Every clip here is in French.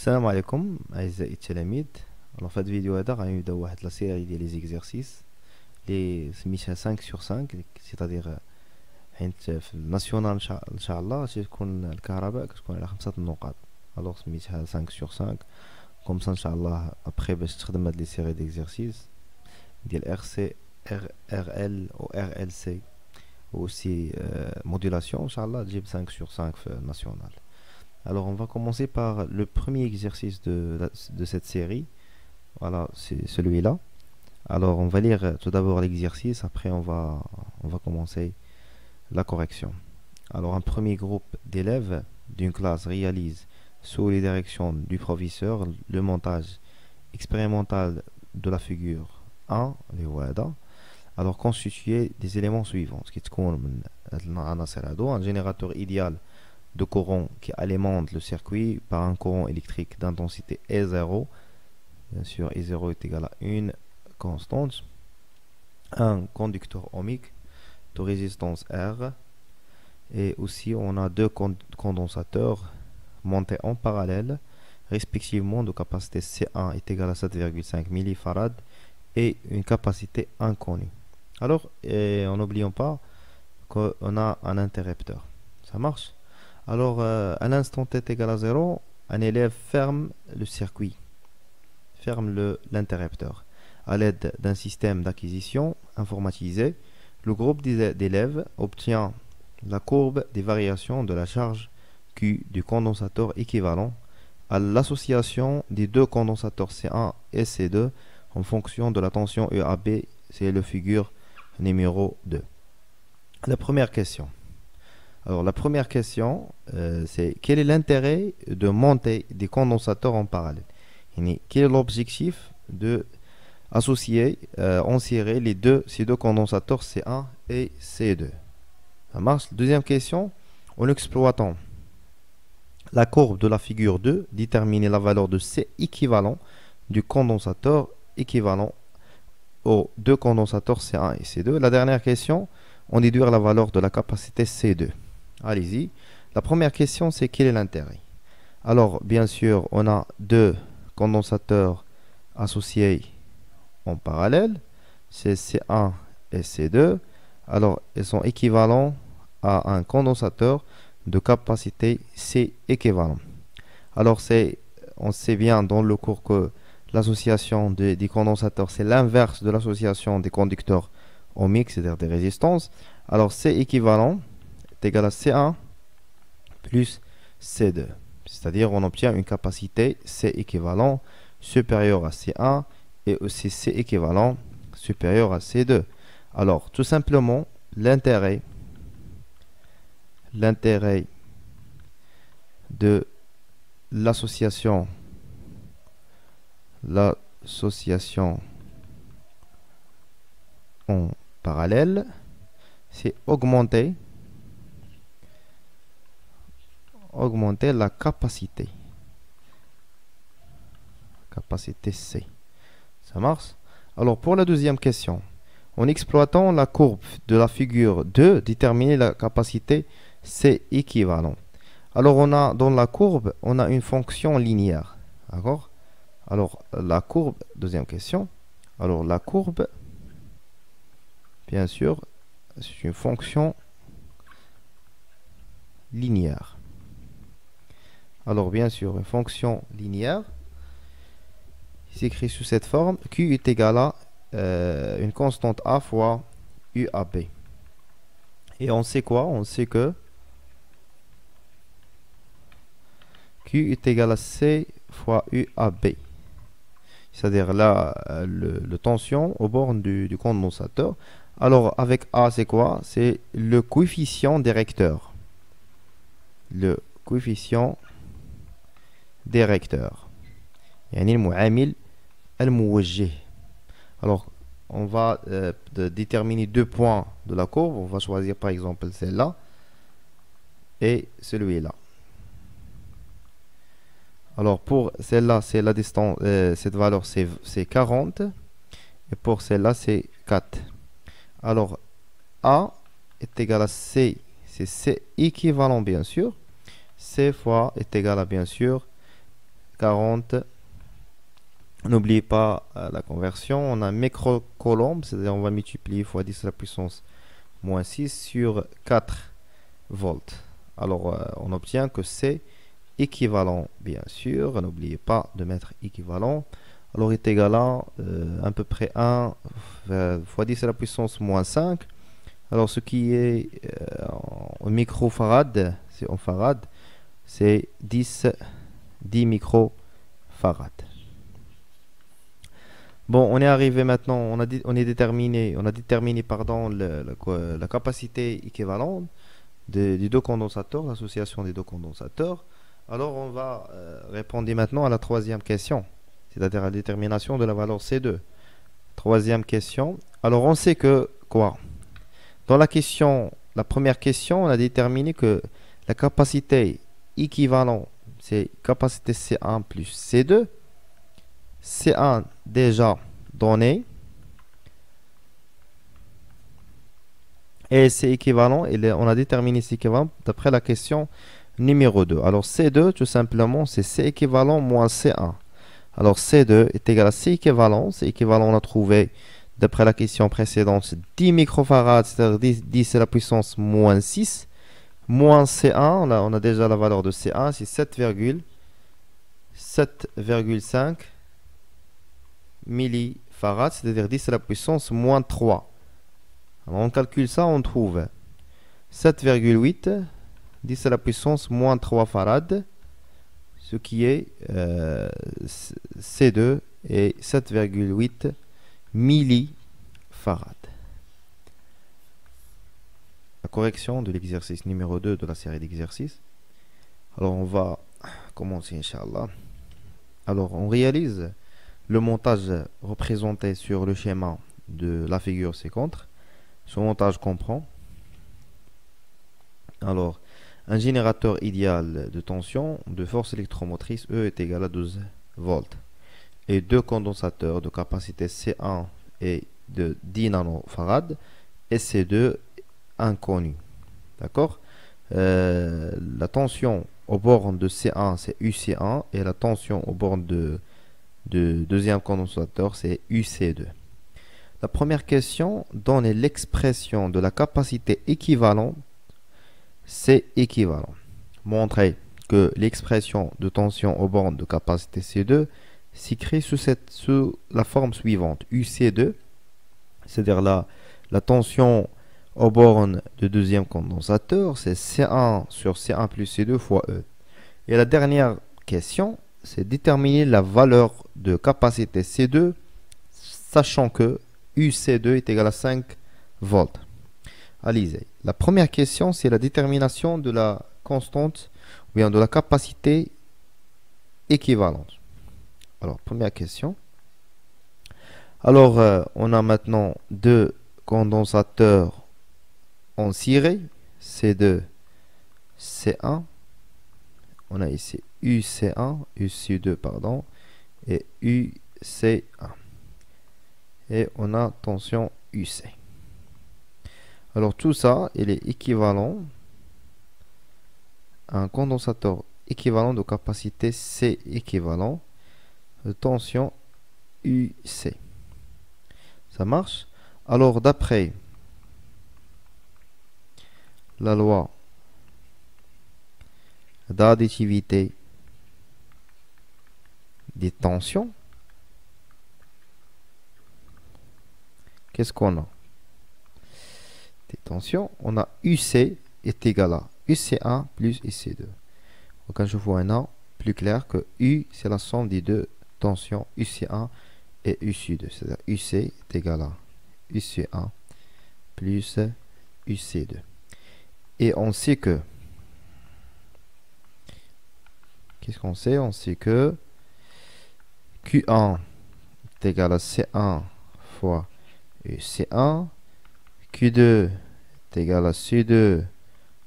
السلام عليكم أعزائي التلاميذ. في هذا الفيديو هذا غنبداو واحد لا سيري ديال لي زيكزارسيس لي سميتها 5 sur 5 سيتادير حيت في الناسيونال ان شاء الله تكون الكهرباء كتكون على 5 النقاط. سميتها 5 sur 5 كوم سا ان شاء الله ابخي باش تخدم هاد لي سيري ديكزارسيس ديال ار سي ار ال و ار ال سي و aussi modulation ان شاء الله تجيب 5 sur 5 في الناسيونال. Alors on va commencer par le premier exercice de cette série. Voilà, c'est celui-là. Alors on va lire tout d'abord l'exercice, après on va commencer la correction. Alors un premier groupe d'élèves d'une classe réalise sous les directions du professeur le montage expérimental de la figure 1, les WADA. Alors constitué des éléments suivants. Ce qui est un générateur idéal de courant qui alimente le circuit par un courant électrique d'intensité E0. Bien sûr, E0 est égal à une constante. Un conducteur ohmique de résistance R. Et aussi, on a deux condensateurs montés en parallèle, respectivement de capacité C1 est égal à 7,5 millifarad et une capacité inconnue. Alors, en n'oublions pas qu'on a un interrupteur. Ça marche? Alors, à l'instant t est égal à 0, un élève ferme le circuit, ferme l'interrupteur. À l'aide d'un système d'acquisition informatisé, le groupe d'élèves obtient la courbe des variations de la charge Q du condensateur équivalent à l'association des deux condensateurs C1 et C2 en fonction de la tension EAB. C'est le figure numéro 2. La première question. Alors la première question, c'est quel est l'intérêt de monter des condensateurs en parallèle? Quel est l'objectif de associer, enserrer ces deux condensateurs C1 et C2? Ça marche. Deuxième question, en exploitant la courbe de la figure 2, déterminer la valeur de C équivalent du condensateur équivalent aux deux condensateurs C1 et C2. La dernière question, on déduire la valeur de la capacité C2. Allez-y. La première question, c'est quel est l'intérêt? Alors, bien sûr, on a deux condensateurs associés en parallèle. C'est C1 et C2. Alors, ils sont équivalents à un condensateur de capacité C équivalent. Alors, on sait bien dans le cours que l'association des condensateurs, c'est l'inverse de l'association des conducteurs ohmiques, c'est-à-dire des résistances. Alors, C équivalent est égal à C1 plus C2. C'est-à-dire on obtient une capacité C équivalent supérieure à C1 et aussi C équivalent supérieur à C2. Alors, tout simplement, l'intérêt de l'association en parallèle, c'est augmenter la capacité C. Ça marche? Alors pour la deuxième question, en exploitant la courbe de la figure 2, déterminer la capacité C équivalent. Alors on a dans la courbe, on a une fonction linéaire. D'accord? Alors la courbe, deuxième question. Alors la courbe, bien sûr, c'est une fonction linéaire. Alors bien sûr, une fonction linéaire s'écrit sous cette forme. Q est égal à une constante A fois UAB. Et on sait quoi? On sait que Q est égal à C fois UAB. C'est-à-dire là, le tension au bord du condensateur. Alors avec A, c'est quoi? C'est le coefficient directeur. Le coefficient directeur. يعني المعامل الموجه. Alors, on va déterminer deux points de la courbe. On va choisir par exemple celle-là et celui-là. Alors, pour celle-là, c'est la distance, cette valeur c'est 40. Et pour celle-là, c'est 4. Alors, A est égal à C. C'est C équivalent, bien sûr. C fois est égal à, bien sûr, 40. N'oubliez pas la conversion. On a microcoulomb, c'est-à-dire on va multiplier fois 10 à la puissance moins 6 sur 4 volts. Alors, on obtient que c'est équivalent, bien sûr. N'oubliez pas de mettre équivalent. Alors, est égal à peu près 1 fois 10 à la puissance moins 5. Alors, ce qui est en microfarad, c'est en farad, c'est 10 microfarad. Bon, on est arrivé maintenant, on a déterminé pardon, la capacité équivalente des deux condensateurs, l'association des deux condensateurs. Alors, on va répondre maintenant à la troisième question, c'est-à-dire la détermination de la valeur C2. Troisième question. Alors, on sait que quoi? Dans la première question, on a déterminé que la capacité équivalente, c'est capacité C1 plus C2. C1 déjà donné. Et c'est équivalent, on a déterminé c'est équivalent d'après la question numéro 2. Alors C2, tout simplement, c'est C équivalent moins C1. Alors C2 est égal à C équivalent. C équivalent, on a trouvé, d'après la question précédente, c'est 10 microfarads, c'est-à-dire 10 à la puissance moins 6. Moins C1, on a déjà la valeur de C1, c'est 7,5 millifarads, c'est-à-dire 10 à la puissance moins 3. Alors on calcule ça, on trouve 7,8, 10 à la puissance moins 3 farads, ce qui est C2 et 7,8 millifarads. La correction de l'exercice numéro 2 de la série d'exercices. Alors on va commencer, Inch'Allah. Alors on réalise le montage représenté sur le schéma de la figure ci-contre. Ce montage comprend alors un générateur idéal de tension de force électromotrice E est égal à 12 volts et deux condensateurs de capacité C1 et de 10 nanofarads et C2 inconnus. D'accord. La tension aux bornes de C1 c'est UC1 et la tension aux bornes de deuxième condensateur c'est UC2. La première question donne l'expression de la capacité équivalente. C'est équivalent. Montrez que l'expression de tension aux bornes de capacité C2 s'écrit sous la forme suivante. UC2, c'est-à-dire la tension aux bornes de deuxième condensateur, c'est C1 sur C1 plus C2 fois E. Et la dernière question, c'est déterminer la valeur de capacité C2, sachant que UC2 est égal à 5 volts. Allez, la première question, c'est la détermination de la constante, ou bien de la capacité équivalente. Alors, première question. Alors, on a maintenant deux condensateurs en ciré, C2, C1. On a ici UC1, UC2, pardon, et UC1. Et on a tension UC. Alors tout ça, il est équivalent à un condensateur équivalent de capacité C équivalent de tension UC. Ça marche? Alors d'après la loi d'additivité des tensions, qu'est-ce qu'on a? Des tensions, on a UC est égal à UC1 plus UC2. Donc quand je vois un A, plus clair que U, c'est la somme des deux tensions UC1 et UC2. C'est-à-dire UC est égal à UC1 plus UC2. Et on sait que, qu'est-ce qu'on sait? On sait que Q1 est égal à C1 fois UC1. Q2 est égal à C2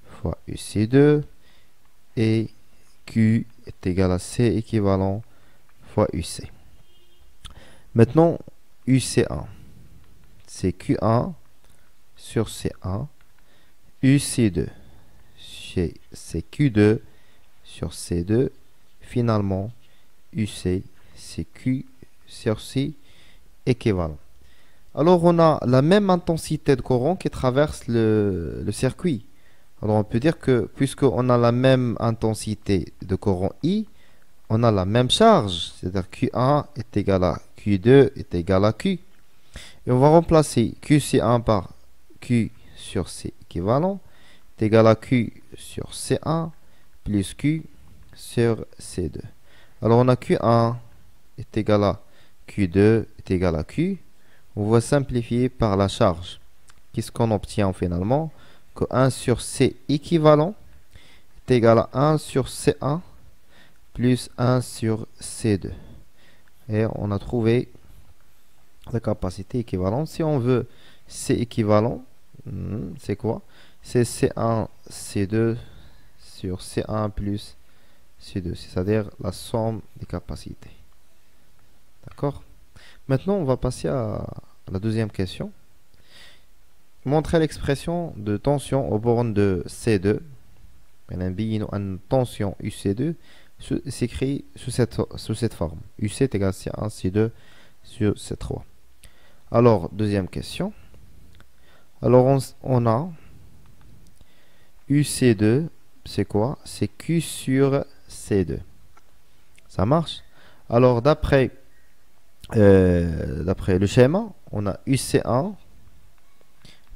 fois UC2. Et Q est égal à C équivalent fois UC. Maintenant, UC1, c'est Q1 sur C1. UC2, c'est Q2 sur C2. Finalement, UC, c'est Q sur C équivalent. Alors on a la même intensité de courant qui traverse le circuit. Alors on peut dire que puisqu'on a la même intensité de courant I, on a la même charge, c'est-à-dire Q1 est égal à Q2 est égal à Q. Et on va remplacer QC1 par Q sur C équivalent est égal à Q sur C1 plus Q sur C2. Alors on a Q1 est égal à Q2 est égal à Q. On va simplifier par la charge. Qu'est-ce qu'on obtient finalement? Que 1 sur C équivalent est égal à 1 sur C1 plus 1 sur C2. Et on a trouvé la capacité équivalente. Si on veut C équivalent, c'est quoi? C'est C1, C2 sur C1 plus C2, c'est-à-dire la somme des capacités. D'accord? Maintenant, on va passer à la deuxième question. Montrer l'expression de tension aux bornes de C2. Une tension UC2 s'écrit sous cette forme. UC est égal à C1, C2 sur C3. Alors, deuxième question. Alors, on a UC2, c'est quoi? C'est Q sur C2. Ça marche? Alors, d'après le schéma, on a UC1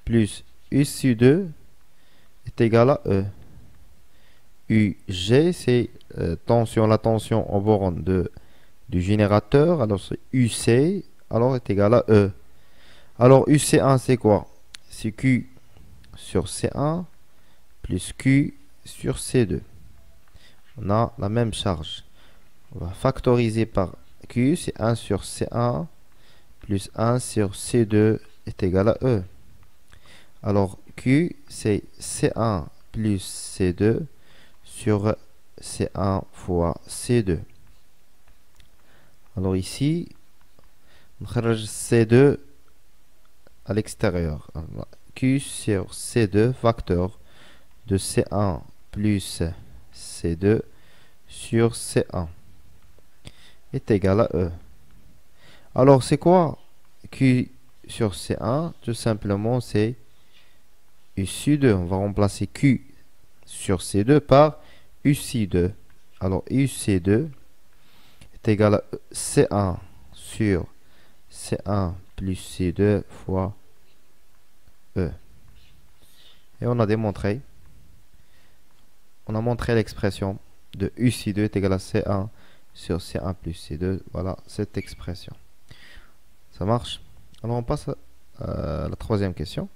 plus UC2 est égal à E. UG, c'est la tension en borne du générateur. Alors, c'est UC, alors est égal à E. Alors, UC1, c'est quoi? C'est Q sur C1 plus Q sur C2. On a la même charge. On va factoriser par Q, c'est 1 sur C1 plus 1 sur C2 est égal à E. Alors, Q, c'est C1 plus C2 sur C1 fois C2. Alors ici, on cherche C2 à l'extérieur. Q sur C2, facteur de C1 plus C2 sur C1 est égal à E. Alors, c'est quoi Q sur C1? Tout simplement, c'est UC2. On va remplacer Q sur C2 par UC2. Alors, UC2 est égal à C1 sur C1 plus C2 fois E. Et on a montré l'expression de UC2 est égal à C1 sur C1 plus C2. Voilà cette expression. Ça marche? Alors on passe à la troisième question.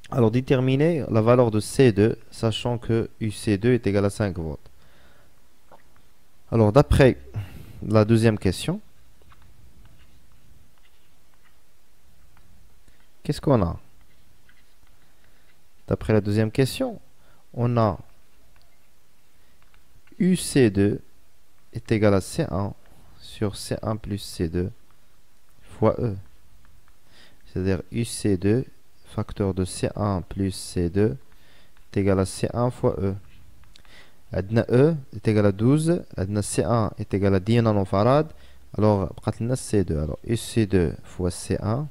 Alors déterminer la valeur de C2, sachant que UC2 est égal à 5 volts. Alors d'après la deuxième question, qu'est-ce qu'on a? D'après la deuxième question, on a UC2 est égal à C1 sur C1 plus C2 fois E. C'est-à-dire UC2, facteur de C1 plus C2 est égal à C1 fois E. Adna E est égal à 12, Adna C1 est égal à 10 nanofarad, alors C2. Alors UC2 fois C1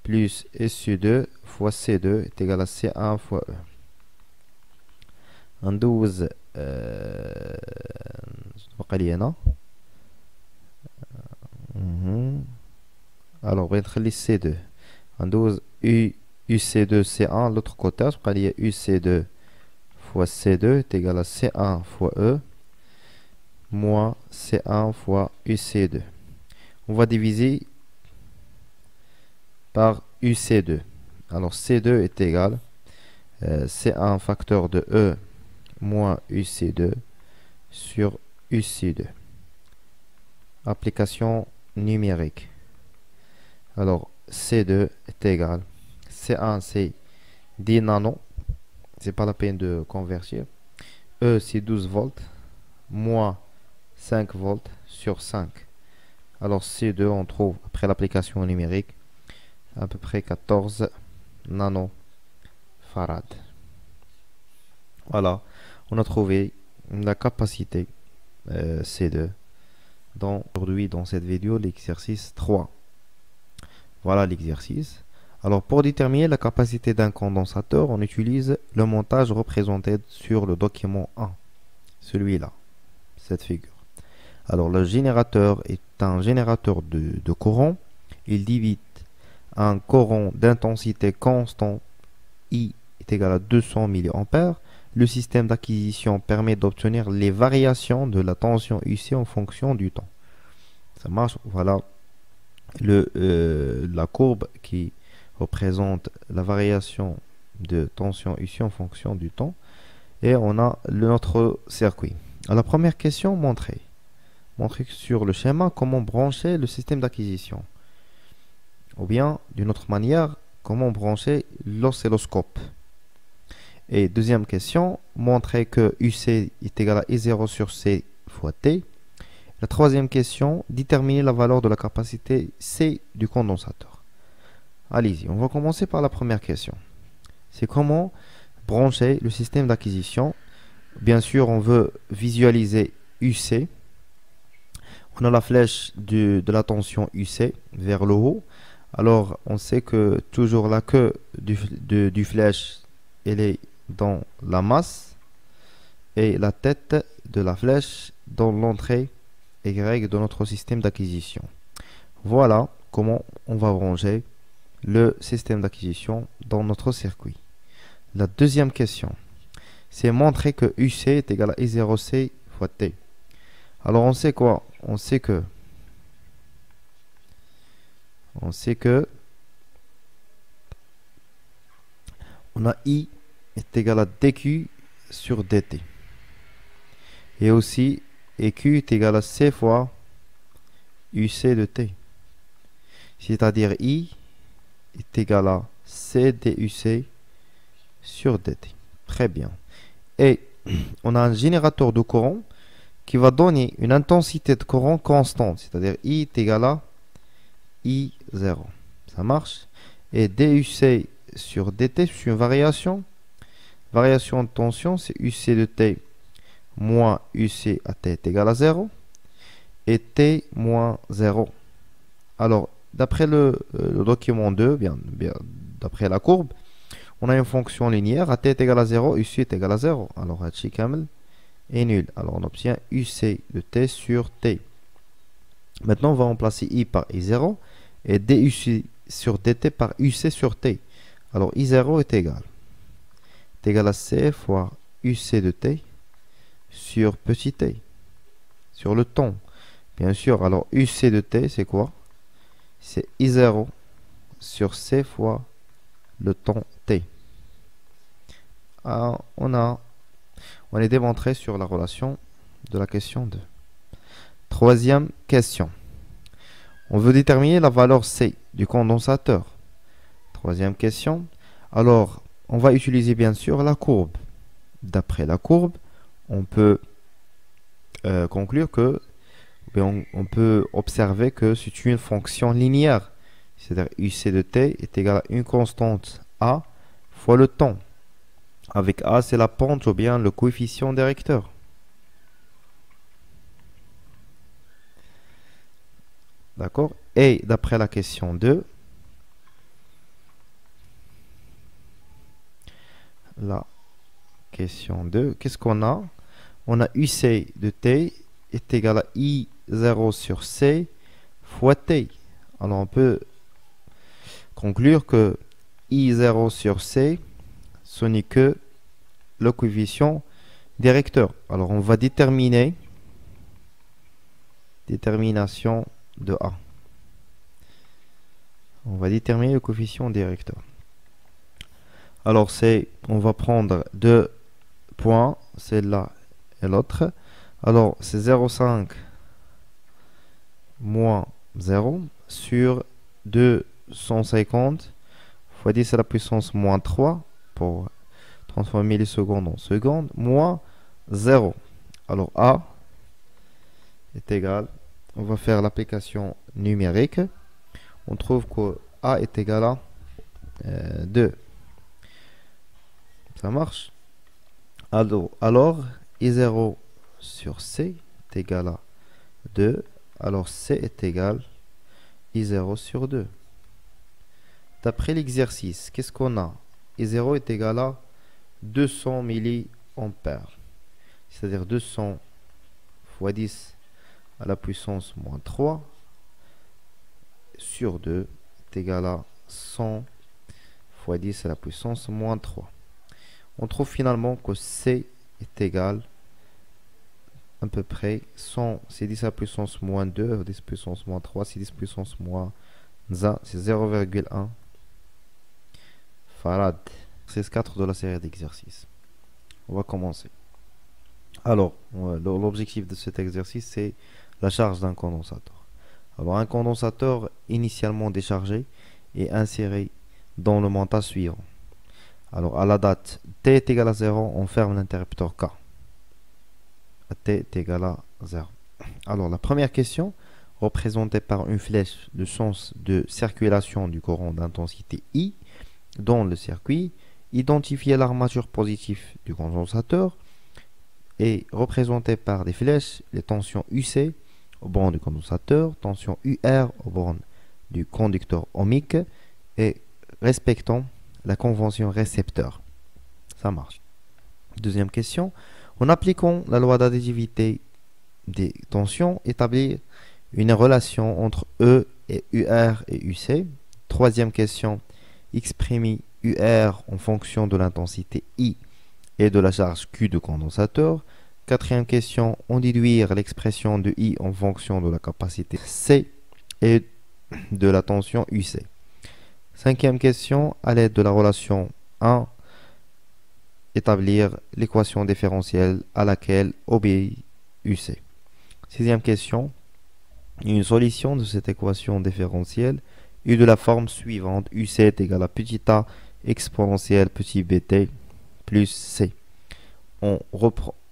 plus SU2 fois C2 est égal à C1 fois E. En 12 alors on va mettre les C2 en 12 UC2 C1 l'autre côté il y a UC2 fois C2 est égal à C1 fois E moins C1 fois UC2. On va diviser par UC2. Alors C2 est égal C1 facteur de E moins UC2 sur UC2. Application numérique. Alors C2 est égal C1 c'est 10 nano, c'est pas la peine de convertir. E c'est 12 volts moins 5 volts sur 5. Alors C2 on trouve après l'application numérique à peu près 14 nanofarad. Voilà, on a trouvé la capacité C2. Aujourd'hui, dans cette vidéo, l'exercice 3. Voilà l'exercice. Alors, pour déterminer la capacité d'un condensateur, on utilise le montage représenté sur le document 1. Celui-là, cette figure. Alors, le générateur est un générateur de courant. Il divise un courant d'intensité constante I est égal à 200 mA. Le système d'acquisition permet d'obtenir les variations de la tension UC en fonction du temps. Ça marche. Voilà la courbe qui représente la variation de tension UC en fonction du temps. Et on a notre circuit. Alors, la première question, montrer sur le schéma comment brancher le système d'acquisition. Ou bien, d'une autre manière, comment brancher l'oscilloscope. Et deuxième question, montrer que UC est égal à I0 sur C fois T. La troisième question, déterminer la valeur de la capacité C du condensateur. Allez-y, on va commencer par la première question. C'est comment brancher le système d'acquisition. Bien sûr, on veut visualiser UC. On a la flèche de la tension UC vers le haut. Alors, on sait que toujours la queue du flèche, elle est dans la masse et la tête de la flèche dans l'entrée Y de notre système d'acquisition. Voilà comment on va brancher le système d'acquisition dans notre circuit. La deuxième question, c'est montrer que UC est égal à I0C fois T. Alors, on sait quoi? On sait que on a I est égal à dQ sur dt. Et aussi, et Q est égal à C fois UC de T. C'est-à-dire I est égal à C DUC sur dt. Très bien. Et on a un générateur de courant qui va donner une intensité de courant constante. C'est-à-dire I est égal à I0. Ça marche. Et DUC sur dt, c'est une variation. Variation de tension, c'est UC de T moins UC à T est égal à 0. Et T moins 0. Alors, d'après le document 2, bien d'après la courbe, on a une fonction linéaire. À T est égal à 0, UC est égal à 0. Alors, Hachi Kamel est nul. Alors, on obtient UC de T sur T. Maintenant, on va remplacer I par I0 et DUC sur dt par UC sur T. Alors, I0 est égal à C fois UC de T sur petit t, sur le temps. Bien sûr, alors UC de T, c'est quoi? C'est I0 sur C fois le temps T. Alors, on est démontré sur la relation de la question 2. Troisième question. On veut déterminer la valeur C du condensateur. Troisième question. Alors, on va utiliser bien sûr la courbe. D'après la courbe, on peut conclure que, on peut observer que c'est une fonction linéaire. C'est-à-dire UC de T est égal à une constante A fois le temps. Avec A, c'est la pente ou bien le coefficient directeur. D'accord? Et d'après la question 2, la question 2, qu'est-ce qu'on a? On a UC de T est égal à I0 sur C fois T. Alors on peut conclure que I0 sur C, ce n'est que le coefficient directeur. Alors on va détermination de A. On va déterminer le coefficient directeur. Alors on va prendre deux points, celle-là et l'autre. Alors c'est 0,5 moins 0 sur 250 fois 10 à la puissance moins 3 pour transformer millisecondes en secondes, moins 0. Alors A est égal, on va faire l'application numérique. On trouve que A est égal à 2. Ça marche. Alors I0 sur C est est égal à 2, alors C est égal à I0 sur 2. D'après l'exercice, qu'est-ce qu'on a? I0 est égal à 200 milliampères, c'est-à-dire 200 fois 10 à la puissance moins 3 sur 2 est égal à 100 fois 10 à la puissance moins 3. On trouve finalement que C est égal à peu près 100, c'est 10 à la puissance moins 2, 10 puissance moins 3, c'est 10 puissance moins 1, c'est 0,1 farad. C'est 4 de la série d'exercices. On va commencer. Alors, l'objectif de cet exercice, c'est la charge d'un condensateur. Alors, un condensateur initialement déchargé est inséré dans le montage suivant. Alors, à la date t est égal à 0, on ferme l'interrupteur K. À t est égal à 0. Alors, la première question, représentée par une flèche, le sens de circulation du courant d'intensité I dans le circuit, identifier l'armature positive du condensateur, est représentée par des flèches, les tensions UC au borne du condensateur, tension UR au borne du conducteur ohmique, et respectant la convention récepteur. Ça marche. Deuxième question. En appliquant la loi d'additivité des tensions, établir une relation entre E et UR et UC. Troisième question. Exprimer UR en fonction de l'intensité I et de la charge Q du condensateur. Quatrième question. En déduire l'expression de I en fonction de la capacité C et de la tension UC. Cinquième question. À l'aide de la relation 1, établir l'équation différentielle à laquelle obéit UC. Sixième question. Une solution de cette équation différentielle est de la forme suivante. UC est égal à petit a exponentielle petit bt plus C. En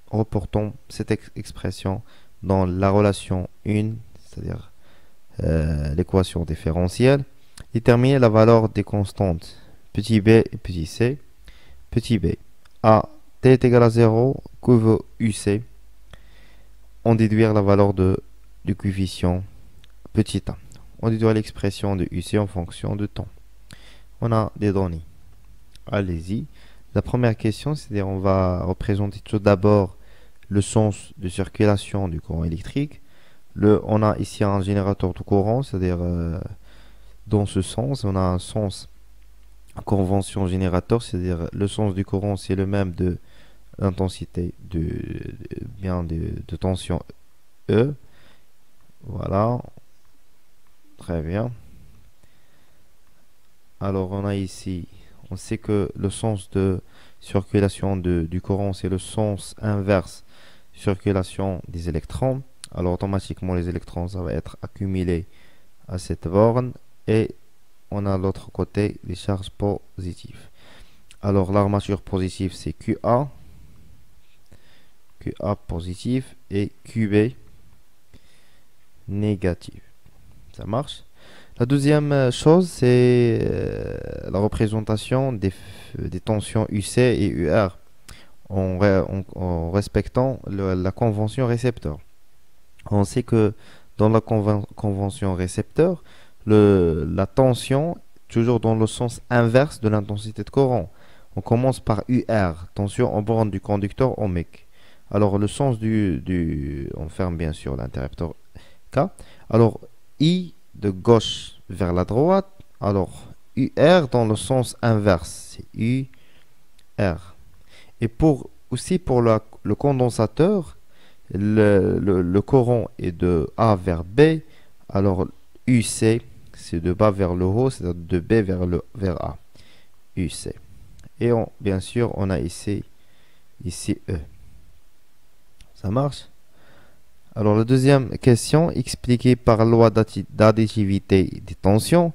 reportant cette expression dans la relation 1, c'est-à-dire l'équation différentielle, déterminer la valeur des constantes petit b et petit c. Petit b, a t est égal à 0, que veut UC, on déduire la valeur du coefficient petit a. On déduire l'expression de UC en fonction de temps. On a des données. Allez-y. La première question, c'est-à-dire on va représenter tout d'abord le sens de circulation du courant électrique. On a ici un générateur de courant, c'est-à-dire dans ce sens, on a un sens convention générateur, c'est-à-dire le sens du courant, c'est le même de l'intensité de tension E. Voilà. Très bien. Alors on a ici, on sait que le sens de circulation du courant, c'est le sens inverse circulation des électrons. Alors automatiquement les électrons, ça va être accumulé à cette borne, et on a l'autre côté les charges positives. Alors l'armature positive, c'est QA positif, et QB négatif. Ça marche. La deuxième chose, c'est la représentation des tensions UC et UR en respectant la convention récepteur. On sait que dans la convention récepteur, la tension toujours dans le sens inverse de l'intensité de courant. On commence par UR, tension en borne du conducteur ohmique. Alors le sens on ferme bien sûr l'interrupteur K. Alors I de gauche vers la droite. Alors UR dans le sens inverse, c'est UR. Et aussi pour le condensateur, le courant est de A vers B. Alors UC, c'est de bas vers le haut, c'est-à-dire de B vers A. UC. Et bien sûr, on a ici E. Ça marche? Alors la deuxième question, expliquée par loi d'additivité des tensions,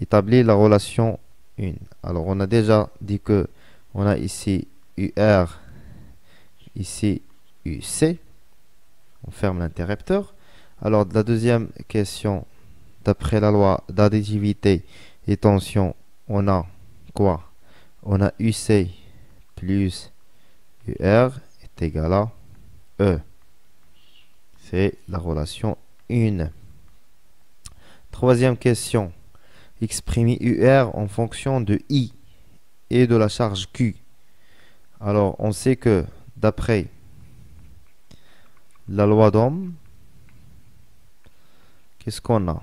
établit la relation 1. Alors on a déjà dit que on a ici UR, ici UC. On ferme l'interrupteur. Alors la deuxième question, d'après la loi d'additivité des tensions, on a quoi? On a UC plus UR est égal à E. C'est la relation 1. Troisième question. Exprimer UR en fonction de I et de la charge Q. Alors, on sait que d'après la loi d'Ohm, qu'est-ce qu'on a?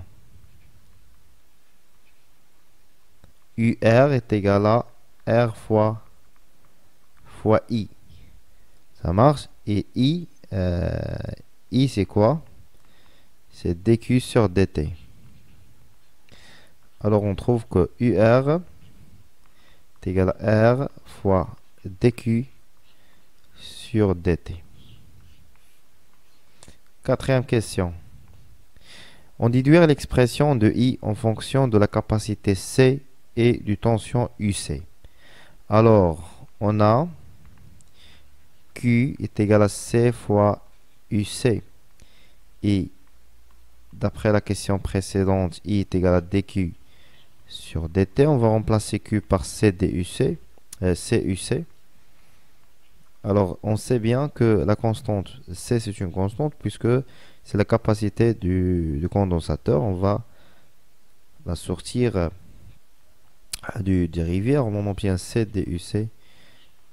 UR est égal à R fois I. Ça marche. Et I c'est quoi? C'est dQ sur dt. Alors, on trouve que UR est égal à R fois dQ sur dt. Quatrième question. On déduire l'expression de I en fonction de la capacité C et du tension UC. Alors, on a Q est égal à C fois UC. Et d'après la question précédente, I est égal à dQ sur dt. On va remplacer Q par CUC. Alors, on sait bien que la constante C, c'est une constante puisque c'est la capacité du condensateur. On va la sortir du dérivé. On obtient CDUC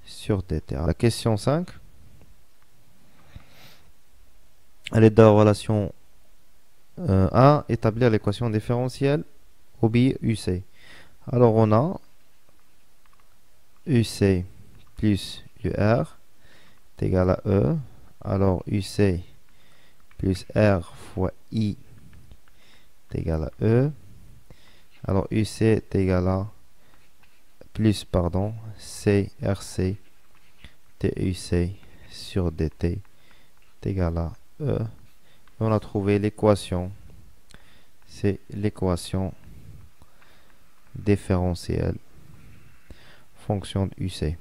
sur dt. Alors, la question 5. À l'aide de la relation 1, établir l'équation différentielle OBI UC. Alors, on a UC plus UR est égal à E. Alors, UC plus R fois I est égal à E. Alors, UC est égal à plus, pardon, CRC TUC sur dt est égal à E. Et on a trouvé l'équation. C'est l'équation différentielle fonction de UC.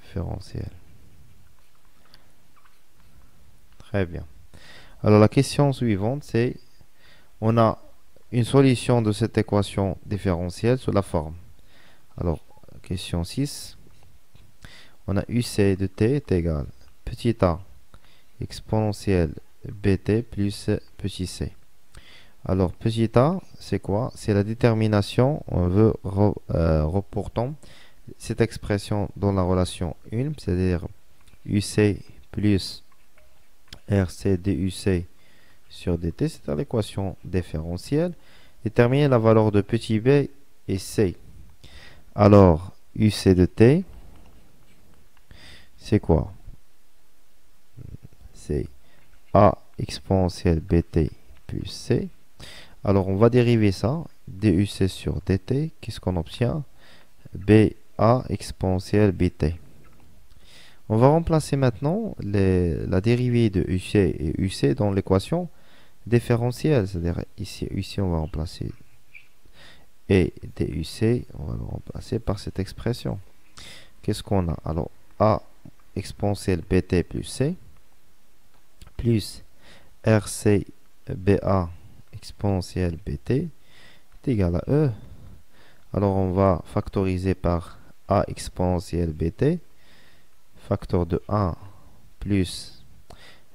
Différentielle. Très bien. Alors la question suivante, c'est on a une solution de cette équation différentielle sous la forme. Alors, question 6. On a UC de t est égal petit a exponentielle bt plus petit c. Alors, petit a, c'est quoi? C'est la détermination. On veut reportant cette expression dans la relation 1, c'est-à-dire UC plus RC duc sur dt, c'est-à-dire l'équation différentielle. Déterminer la valeur de petit b et c. Alors, UC de t, c'est quoi? C'est a exponentielle bt plus c. Alors, on va dériver ça. duc sur dt, qu'est-ce qu'on obtient? ba exponentielle bt. On va remplacer maintenant la dérivée de UC et UC dans l'équation différentielle. C'est-à-dire ici, on va remplacer et duc, on va le remplacer par cette expression. Qu'est-ce qu'on a? Alors, a exponentielle bt plus c plus rc ba exponentielle bt est égal à E. Alors, on va factoriser par a exponentielle bt. Facteur de 1 plus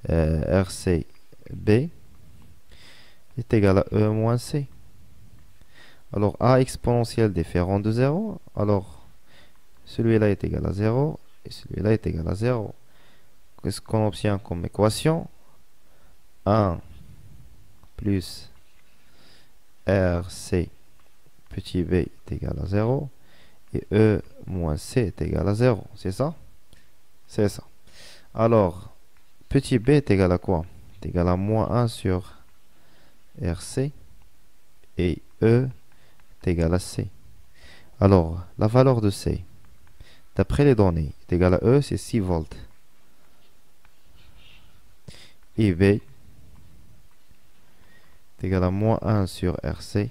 RCB est égal à E moins C. Alors, A exponentielle différent de 0. Alors, celui-là est égal à 0 et celui-là est égal à 0. Qu'est-ce qu'on obtient comme équation? 1 plus RC petit b est égal à 0 et E moins C est égal à 0. C'est ça? C'est ça. Alors, petit b est égal à quoi? C'est égal à moins 1 sur RC et E est égal à C. Alors, la valeur de C, d'après les données, est égal à E, c'est 6 volts. Et B est égal à moins 1 sur RC,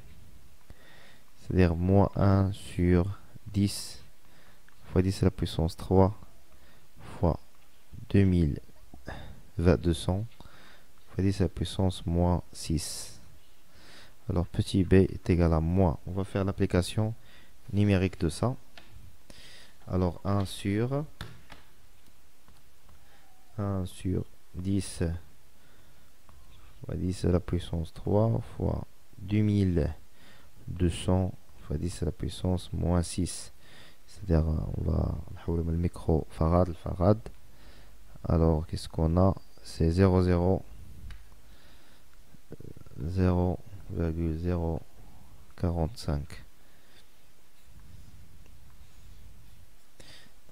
c'est-à-dire moins 1 sur 10 fois 10 à la puissance 3 fois 2200 fois 10 à la puissance moins 6. Alors petit b est égal à moins. On va faire l'application numérique de ça. Alors 1 1 sur 10 fois 10 à la puissance 3 fois 2200 fois 10 à la puissance moins 6. C'est-à-dire, on va le micro-farad, le farad. Alors, qu'est-ce qu'on a? C'est 0,045.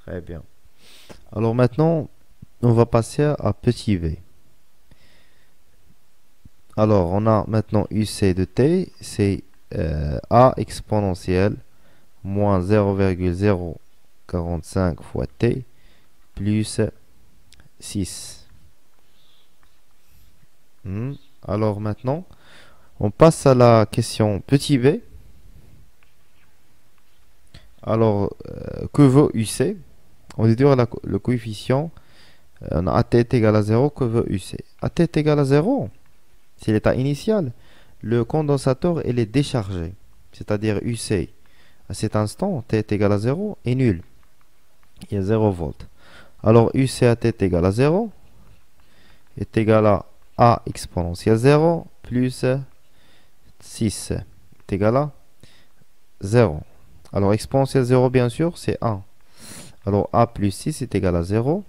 Très bien. Alors maintenant, on va passer à petit v. Alors, on a maintenant UC de t, c'est a exponentielle moins 0,045 fois t plus 6. Alors maintenant, on passe à la question petit b. Alors, que vaut UC? On déduire le coefficient. On a AT est égal à 0, que veut UC? AT est égal à 0, c'est l'état initial. Le condensateur, il est déchargé. C'est-à-dire UC, à cet instant, T est égal à 0, est nul. Il y a 0 volts. Alors UC à T est égal à 0 est égal à A exponentielle 0 plus 6 est égal à 0. Alors exponentielle 0, bien sûr, c'est 1. Alors A plus 6 est égal à 0.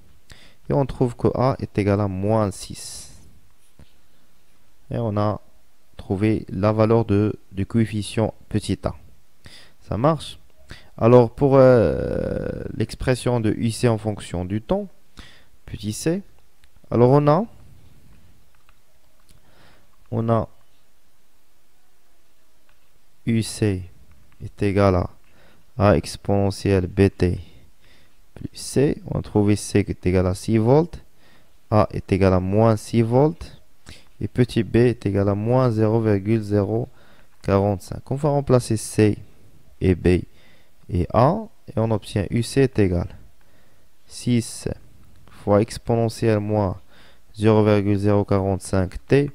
Et on trouve que A est égal à moins 6. Et on a trouvé la valeur du coefficient petit a. Ça marche? Alors pour l'expression de UC en fonction du temps, petit c, alors on a UC est égal à A exponentielle bt plus C. On a trouvé C qui est égal à 6 volts. A est égal à moins 6 volts. Et petit b est égal à moins 0,045. On va remplacer C et B et A. Et on obtient UC est égal à 6 fois exponentielle moins 0,045 t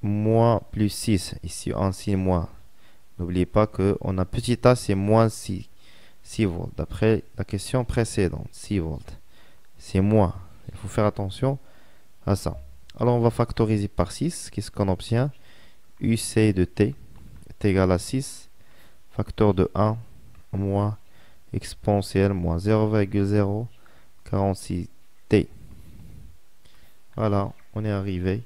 moins plus 6. Ici, un signe moins. N'oubliez pas qu'on a petit a, c'est moins 6 volts. D'après la question précédente, 6 volts. C'est moins. Il faut faire attention à ça. Alors, on va factoriser par 6. Qu'est-ce qu'on obtient? UC de t est égal à 6. Facteur de 1 moins exponentielle moins 0,046 t. Voilà, on est arrivé.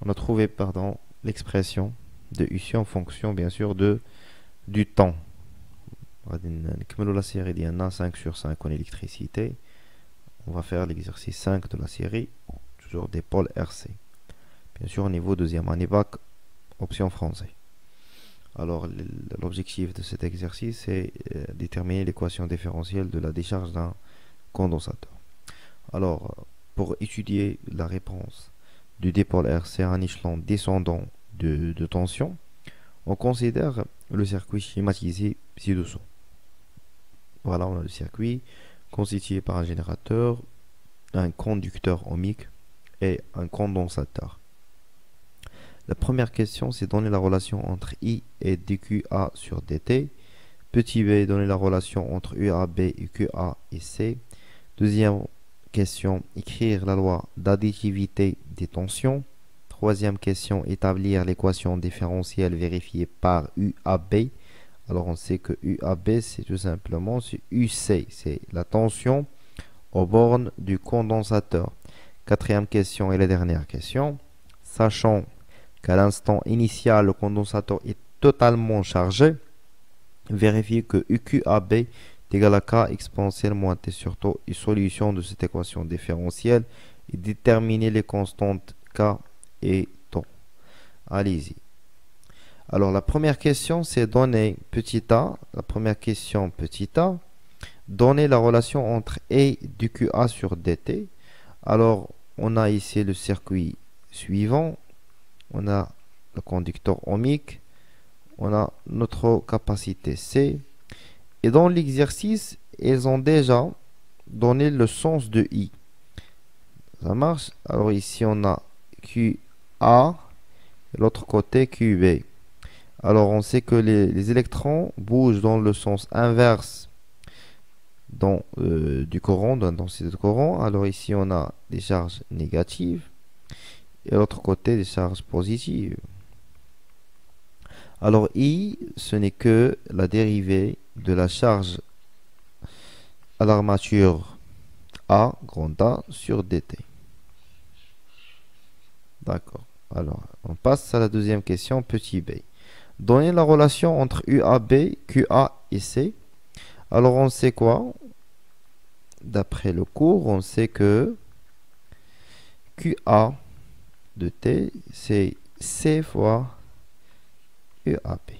On a trouvé, pardon, l'expression de UC en fonction, bien sûr, du temps. On va la série d'IANA 5 sur 5 en électricité. On va faire l'exercice 5 de la série, toujours des pôles RC. Bien sûr, au niveau deuxième année bac, option français. Alors, l'objectif de cet exercice est déterminer l'équation différentielle de la décharge d'un condensateur. Alors, pour étudier la réponse du dipôle RC à un échelon descendant de tension, on considère le circuit schématisé ci-dessous. Voilà, on a le circuit constitué par un générateur, un conducteur ohmique et un condensateur. La première question, c'est donner la relation entre I et dQA sur dt. Petit b, donner la relation entre UAB et QA et C. Deuxième question, écrire la loi d'additivité des tensions. Troisième question, établir l'équation différentielle vérifiée par UAB. Alors on sait que UAB, c'est tout simplement UC, c'est la tension aux bornes du condensateur. Quatrième question et la dernière question, sachant qu'à l'instant initial, le condensateur est totalement chargé, vérifier que UQAB est égal à K exponentielle moins T sur tau et solution de cette équation différentielle et déterminer les constantes K et tau. Allez-y. Alors la première question, c'est donner petit a. La première question petit a. Donner la relation entre E du QA sur dt. Alors on a ici le circuit suivant. On a le conducteur ohmique. On a notre capacité C. Et dans l'exercice, ils ont déjà donné le sens de I. Ça marche. Alors ici, on a QA. Et l'autre côté, QB. Alors, on sait que les électrons bougent dans le sens inverse du courant, de l'intensité de courant. Alors ici, on a des charges négatives et l'autre côté des charges positives. Alors I, ce n'est que la dérivée de la charge à l'armature A, grand A, sur dt. D'accord. Alors, on passe à la deuxième question, petit b. Donnez la relation entre UAB, QA et C. Alors, on sait quoi? D'après le cours, on sait que QA de T, c'est C fois UAB.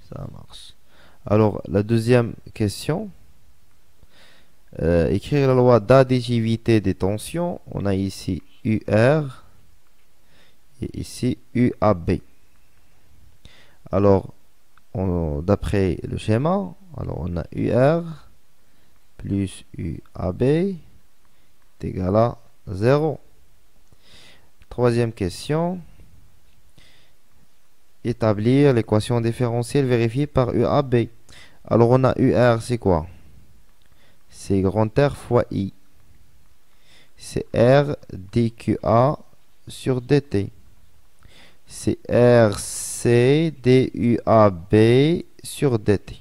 Ça marche. Alors, la deuxième question, écrire la loi d'additivité des tensions. On a ici UR et ici UAB. Alors, d'après le schéma, alors on a UR plus UAB est égal à 0. Troisième question. Établir l'équation différentielle vérifiée par UAB. Alors on a UR, c'est quoi? C'est grand R fois I. C'est R dQA sur dt. C'est RC DUAB sur dt.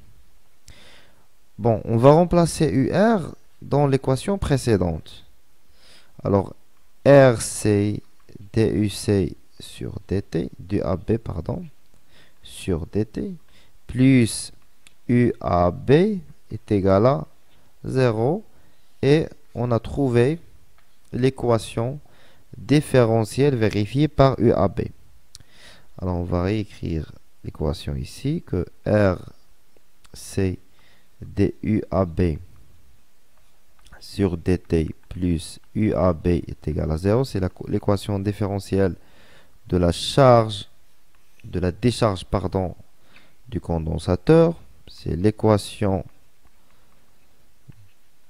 Bon, on va remplacer UR dans l'équation précédente. Alors, RC DUC sur dt, DUAB, pardon, sur dt, plus UAB est égal à 0. Et on a trouvé l'équation différentielle vérifiée par UAB. Alors, on va réécrire l'équation ici, que RC DUAB sur dt plus UAB est égal à 0. C'est l'équation différentielle de la charge, de la décharge, pardon, du condensateur. C'est l'équation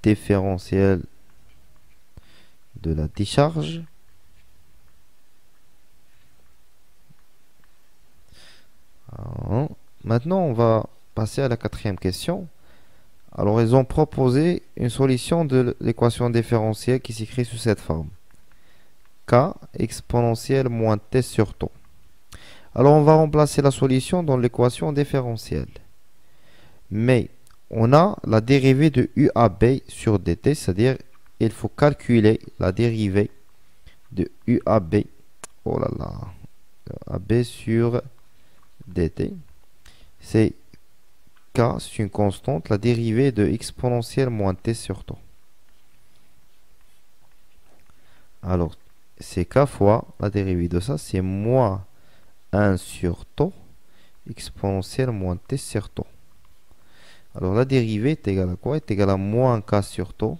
différentielle de la décharge. Alors, maintenant, on va passer à la quatrième question. Alors, ils ont proposé une solution de l'équation différentielle qui s'écrit sous cette forme. K exponentielle moins T sur tau. Alors, on va remplacer la solution dans l'équation différentielle. Mais, on a la dérivée de UAB sur dt, c'est-à-dire, il faut calculer la dérivée de UAB. Oh là là. UAB sur dt. C'est K, c'est une constante, la dérivée de exponentielle moins T sur tau. Alors, c'est K fois la dérivée de ça, c'est moins 1 sur tau, exponentielle moins T sur tau. Alors, la dérivée est égale à quoi? Est égale à moins K sur tau,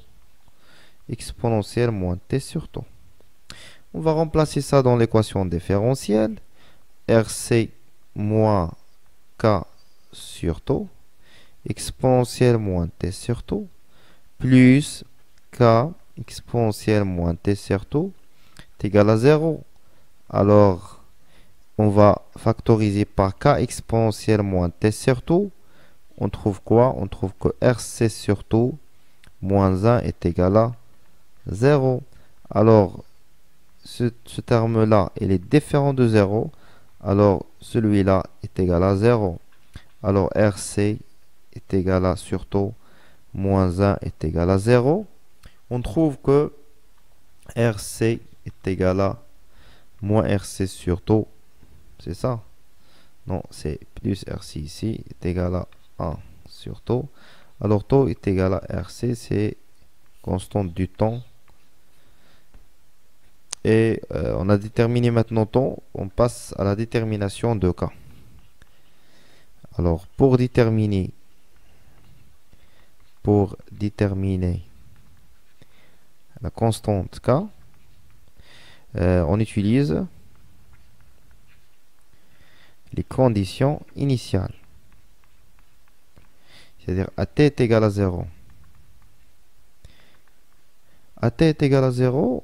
exponentielle moins T sur tau. On va remplacer ça dans l'équation différentielle. RC moins K sur tau, exponentielle moins T sur tau, plus K exponentielle moins T sur tau est égal à 0. Alors, on va factoriser par K exponentielle moins T sur tau. On trouve quoi? On trouve que RC sur tau moins 1 est égal à 0. Alors, ce terme-là, il est différent de 0. Alors, celui-là est égal à 0. Alors, RC est égal à sur tau moins 1 est égal à 0. On trouve que RC est égal à moins RC sur tau. C'est ça? Non, c'est plus RC ici est égal à 1 sur tau. Alors, tau est égal à RC, c'est constante du temps. Et on a déterminé maintenant tau. On passe à la détermination de K. Alors, pour déterminer la constante K, on utilise les conditions initiales. C'est-à-dire à t est égal à 0. À t est égal à 0,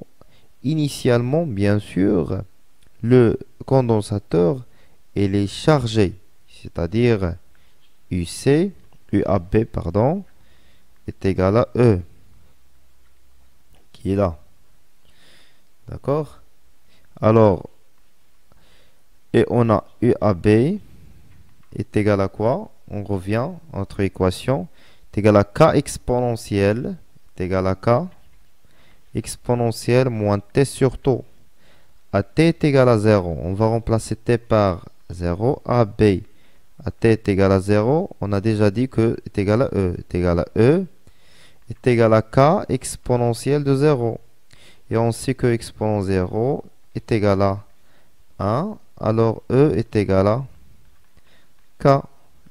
initialement, bien sûr, le condensateur il est chargé, c'est-à-dire UC UAB, pardon, est égal à E, qui est là. D'accord? Alors, et on a UAB est égal à quoi? On revient à notre équation. Est égal à K exponentielle, est égal à K exponentielle moins T sur taux. A T est égal à 0. On va remplacer T par 0. AB à T est égal à 0. On a déjà dit que est égal à E. Est égal à E est égal à K exponentielle de 0. Et on sait que exponent 0 est égal à 1. Alors E est égal à K.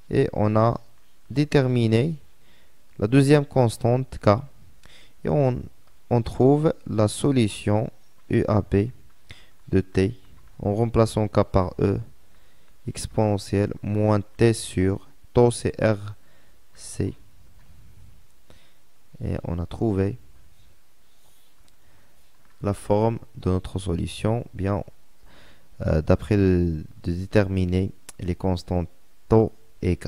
Et on a déterminé la deuxième constante K. Et on trouve la solution UAB de T en remplaçant K par E exponentielle moins T sur taux c'est RC. Et on a trouvé la forme de notre solution bien d'après de déterminer les constantes taux et K.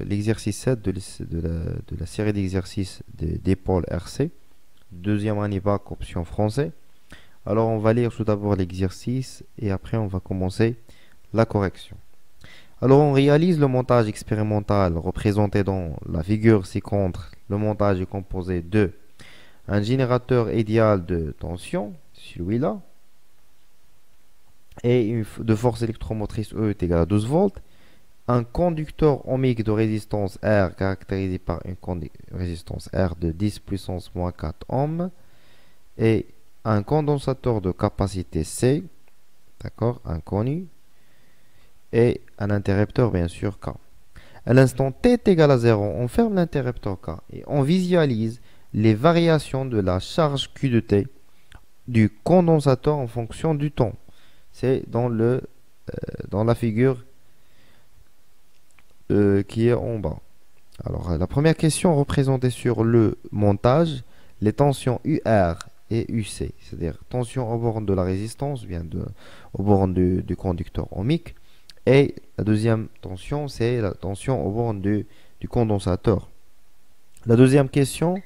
L'exercice 7 de la série d'exercices des pôles RC, deuxième année bac option français. Alors on va lire tout d'abord l'exercice et après on va commencer la correction. Alors on réalise le montage expérimental représenté dans la figure ci-contre. Le montage est composé de un générateur idéal de tension, celui-là, et de force électromotrice E est égal à 12 volts, un conducteur ohmique de résistance R caractérisé par une résistance R de 10 puissance moins 4 ohms, et un condensateur de capacité C, d'accord, inconnu, et un interrupteur bien sûr K. À l'instant t est égal à 0, on ferme l'interrupteur K et on visualise les variations de la charge Q de T du condensateur en fonction du temps. C'est dans la figure qui est en bas. Alors la première question représentée sur le montage, les tensions UR et UC, c'est-à-dire tension aux bornes de la résistance, bien aux bornes du conducteur ohmique, et la deuxième tension, c'est la tension aux bornes du condensateur. La deuxième question,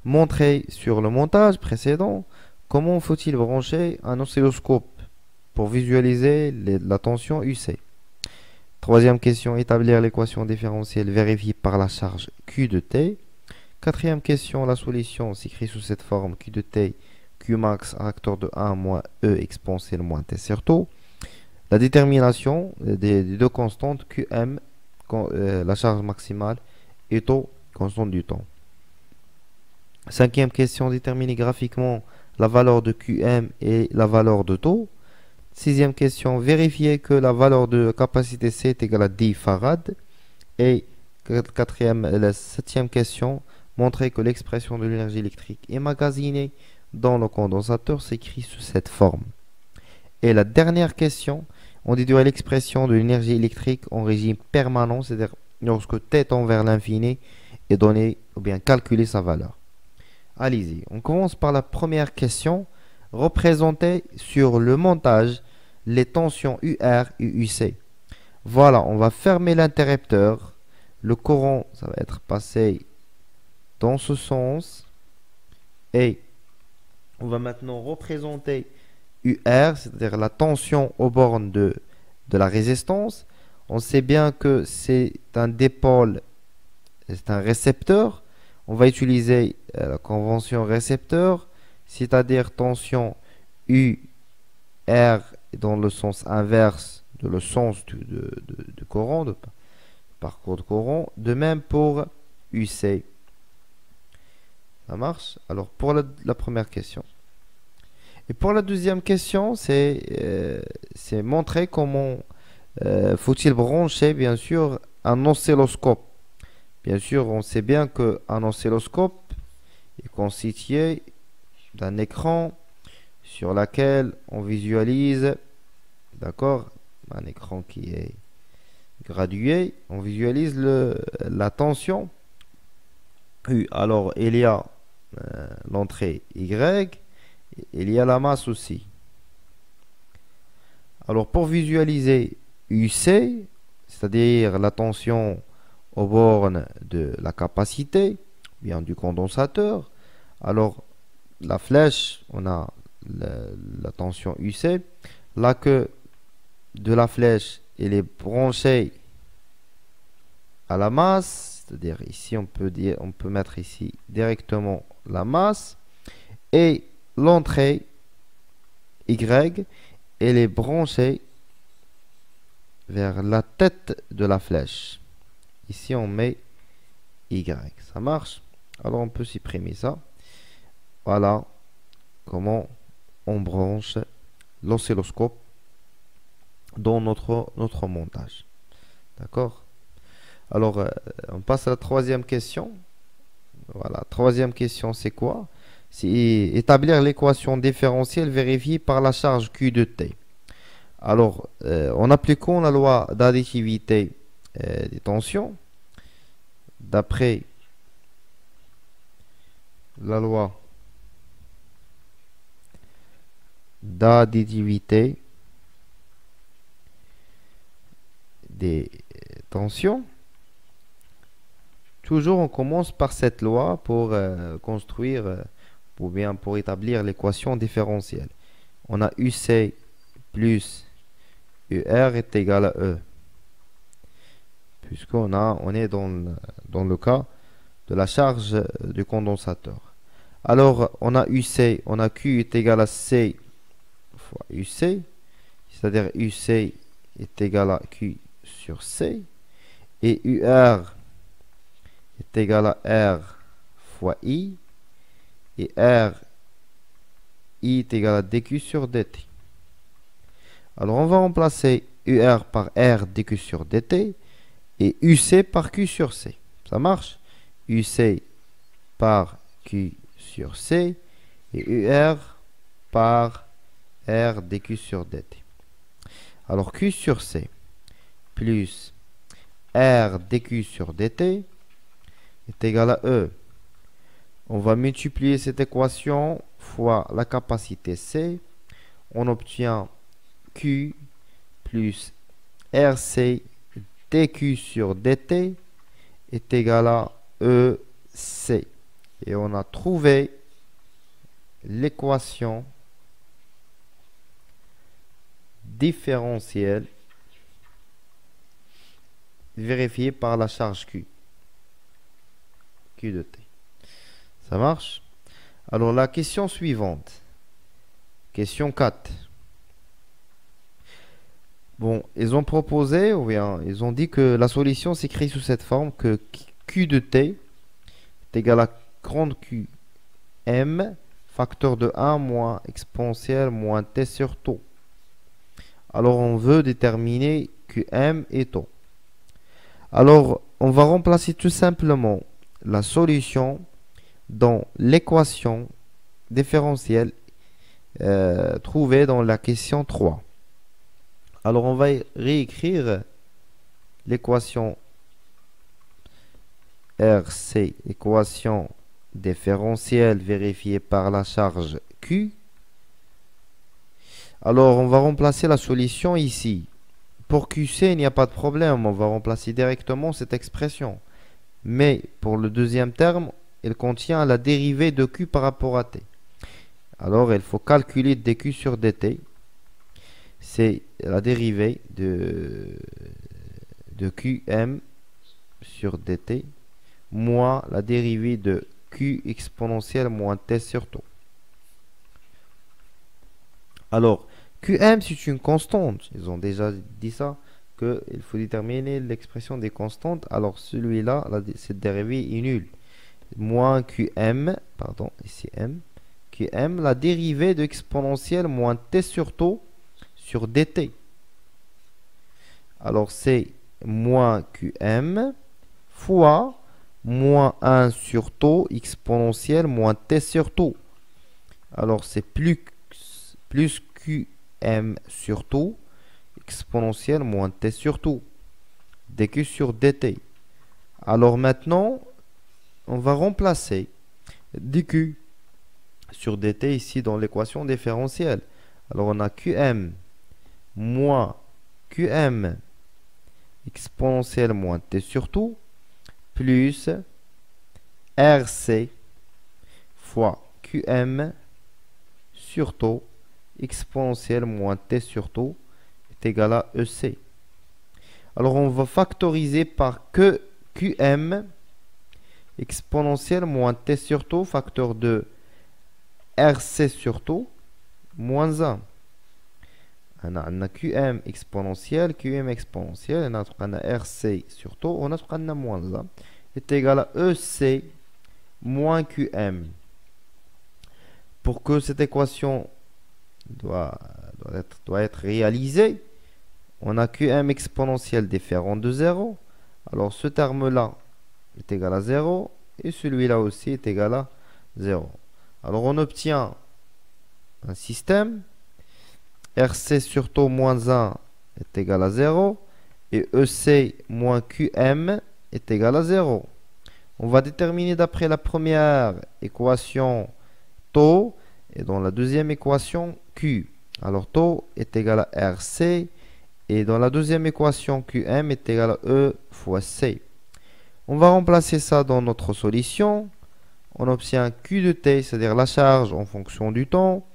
montrée sur le montage précédent, comment faut-il brancher un oscilloscope pour visualiser la tension UC? Troisième question, établir l'équation différentielle vérifiée par la charge Q de T. Quatrième question, la solution s'écrit sous cette forme Q de T, Q max à facteur de 1 moins E exponentielle moins T sur taux. La détermination des deux constantes Qm, la charge maximale, et taux, constante du temps. Cinquième question, déterminer graphiquement la valeur de Qm et la valeur de taux. Sixième question, vérifier que la valeur de capacité C est égale à 10 farad. Et la septième question, montrer que l'expression de l'énergie électrique emmagasinée dans le condensateur s'écrit sous cette forme. Et la dernière question, on déduit l'expression de l'énergie électrique en régime permanent, c'est-à-dire lorsque T tend vers l'infini est donné ou bien calculer sa valeur. Allez-y, on commence par la première question, représenter sur le montage les tensions UR et UC. Voilà, on va fermer l'interrupteur. Le courant, ça va être passé dans ce sens. Et on va maintenant représenter UR, c'est-à-dire la tension aux bornes de la résistance. On sait bien que c'est un dipôle, c'est un récepteur. On va utiliser la convention récepteur, c'est-à-dire tension UR dans le sens inverse de le sens du courant, de parcours de courant. De même pour UC. Ça marche? Alors pour la première question. Et pour la deuxième question, c'est montrer comment faut-il brancher, bien sûr, un oscilloscope. Bien sûr, on sait bien qu'un oscilloscope est constitué d'un écran sur lequel on visualise, d'accord, un écran qui est gradué, on visualise la tension U. Alors, il y a l'entrée Y, il y a la masse aussi. Alors, pour visualiser UC, c'est-à-dire la tension aux bornes de la capacité, bien du condensateur. Alors, la flèche, on a la tension UC. La queue de la flèche, elle est branchée à la masse, c'est-à-dire ici, on peut mettre ici directement la masse. Et l'entrée Y, elle est branchée vers la tête de la flèche. Ici, on met Y. Ça marche? Alors, on peut supprimer ça. Voilà comment on branche l'oscilloscope dans notre montage. D'accord? Alors, on passe à la troisième question. Voilà, troisième question, c'est quoi? C'est établir l'équation différentielle vérifiée par la charge Q de T. Alors, en appliquant la loi d'additivité des tensions, d'après la loi d'additivité des tensions, toujours on commence par cette loi pour construire ou bien pour établir l'équation différentielle. On a UC plus UR est égal à E. On est dans le cas de la charge du condensateur. Alors, on a UC, on a Q est égal à C fois UC, c'est-à-dire UC est égal à Q sur C, et UR est égal à R fois I, et I est égal à dQ sur dt. Alors, on va remplacer UR par R dQ sur dt, et UC par Q sur C. Ça marche? UC par Q sur C, et UR par R dQ sur dt. Alors, Q sur C plus R dQ sur dt est égal à E. On va multiplier cette équation fois la capacité C. On obtient Q plus RC dQ sur dt est égal à EC. Et on a trouvé l'équation différentielle vérifiée par la charge Q de T. Ça marche? Alors la question suivante. Question 4. Bon, ils ont proposé, ou bien ils ont dit que la solution s'écrit sous cette forme, que Q de T est égal à grande Q M facteur de 1 moins exponentielle moins T sur tau. Alors on veut déterminer QM et tau. Alors on va remplacer tout simplement la solution dans l'équation différentielle trouvée dans la question 3. Alors on va réécrire l'équation RC, équation différentielle vérifiée par la charge Q. Alors on va remplacer la solution ici. Pour QC, il n'y a pas de problème, on va remplacer directement cette expression. Mais pour le deuxième terme, il contient la dérivée de Q par rapport à T. Alors il faut calculer dQ sur dt. C'est la dérivée de Qm sur dt moins la dérivée de Q exponentielle moins T sur tau. Alors, Qm, c'est une constante. Ils ont déjà dit ça, qu'il faut déterminer l'expression des constantes. Alors, celui-là, cette dérivée est nulle. Moins Qm, pardon, ici M. Qm, la dérivée de exponentielle moins T sur tau sur dt. Alors, c'est moins Qm fois moins 1 sur tau exponentielle moins T sur tau. Alors, c'est plus Qm sur tau exponentielle moins T sur tau. dQ sur dt. Alors, maintenant, on va remplacer dQ sur dt ici dans l'équation différentielle. Alors, on a Qm moins Qm exponentielle moins T sur tau plus RC fois QM sur taux exponentielle moins T sur taux est égal à EC. Alors on va factoriser par que QM exponentielle moins T sur taux facteur de RC sur taux moins 1. On a QM exponentielle, on a RC sur taux, on a moins 1 est égal à EC moins QM. Pour que cette équation doit être réalisée, on a QM exponentielle différent de 0. Alors ce terme-là est égal à 0 et celui-là aussi est égal à 0. Alors on obtient un système. RC sur taux moins 1 est égal à 0 et EC moins QM est égal à 0. On va déterminer d'après la première équation taux et dans la deuxième équation Q. Alors taux est égal à RC et dans la deuxième équation QM est égal à E fois C. On va remplacer ça dans notre solution. On obtient Q de T, c'est-à-dire la charge en fonction du temps.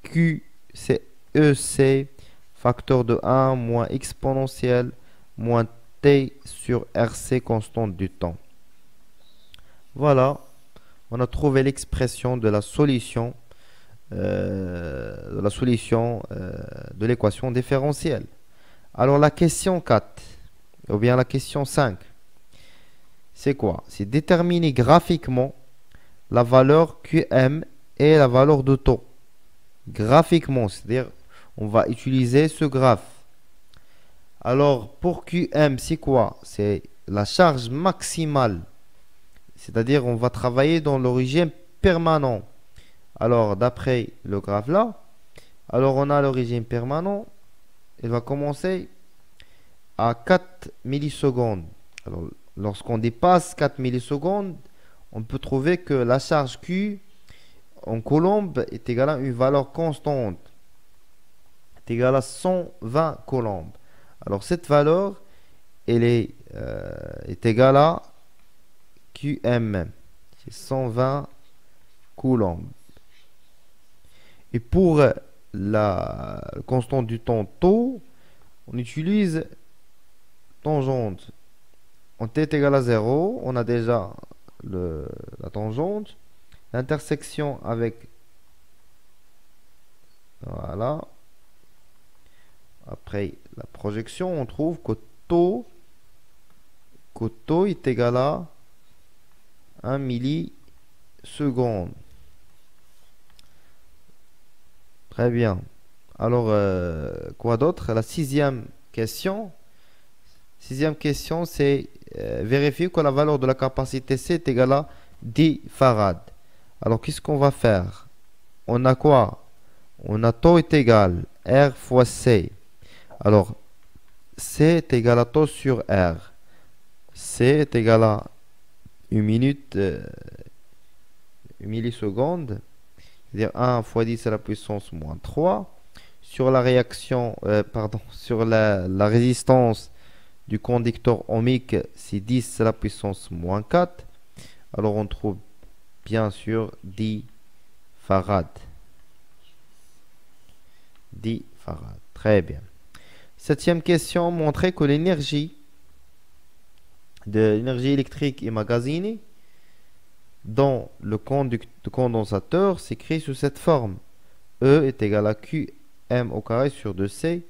Q, c'est EC, facteur de 1 moins exponentielle moins T sur RC constante du temps. Voilà, on a trouvé l'expression de la solution de l'équation différentielle. Alors la question 4, ou bien la question 5, c'est quoi? C'est déterminer graphiquement la valeur QM et la valeur de taux. Graphiquement, c'est-à-dire on va utiliser ce graphe. Alors pour QM, c'est quoi? C'est la charge maximale. C'est-à-dire on va travailler dans le régime permanent. Alors d'après le graphe là, alors on a le régime permanent. Il va commencer à 4 millisecondes. Alors lorsqu'on dépasse 4 millisecondes, on peut trouver que la charge Q en coulombe est égale à une valeur constante. Est égale à 120 coulombs. Alors cette valeur, elle est égale à QM. C'est 120 coulombs. Et pour la constante du temps taux, on utilise tangente. En t est égal à 0, on a déjà la tangente. L'intersection avec... Voilà. Après la projection, on trouve que taux est égal à 1 milliseconde. Très bien. Alors, quoi d'autre? La sixième question. Sixième question, c'est vérifier que la valeur de la capacité C est égale à 10 farads. Alors, qu'est-ce qu'on va faire? On a quoi? On a taux est égal R fois C. Alors, C est égal à taux sur R. C est égal à 1 minute, 1 milliseconde. C'est-à-dire 1 fois 10 à la puissance moins 3. Sur la réaction, sur la résistance du conducteur ohmique, c'est 10 à la puissance moins 4. Alors, on trouve bien sûr 10 farads. 10 farads. Très bien. Septième question, montrer que l'énergie électrique emmagasinée dans le condensateur s'écrit sous cette forme. E est égal à QM au carré sur 2C.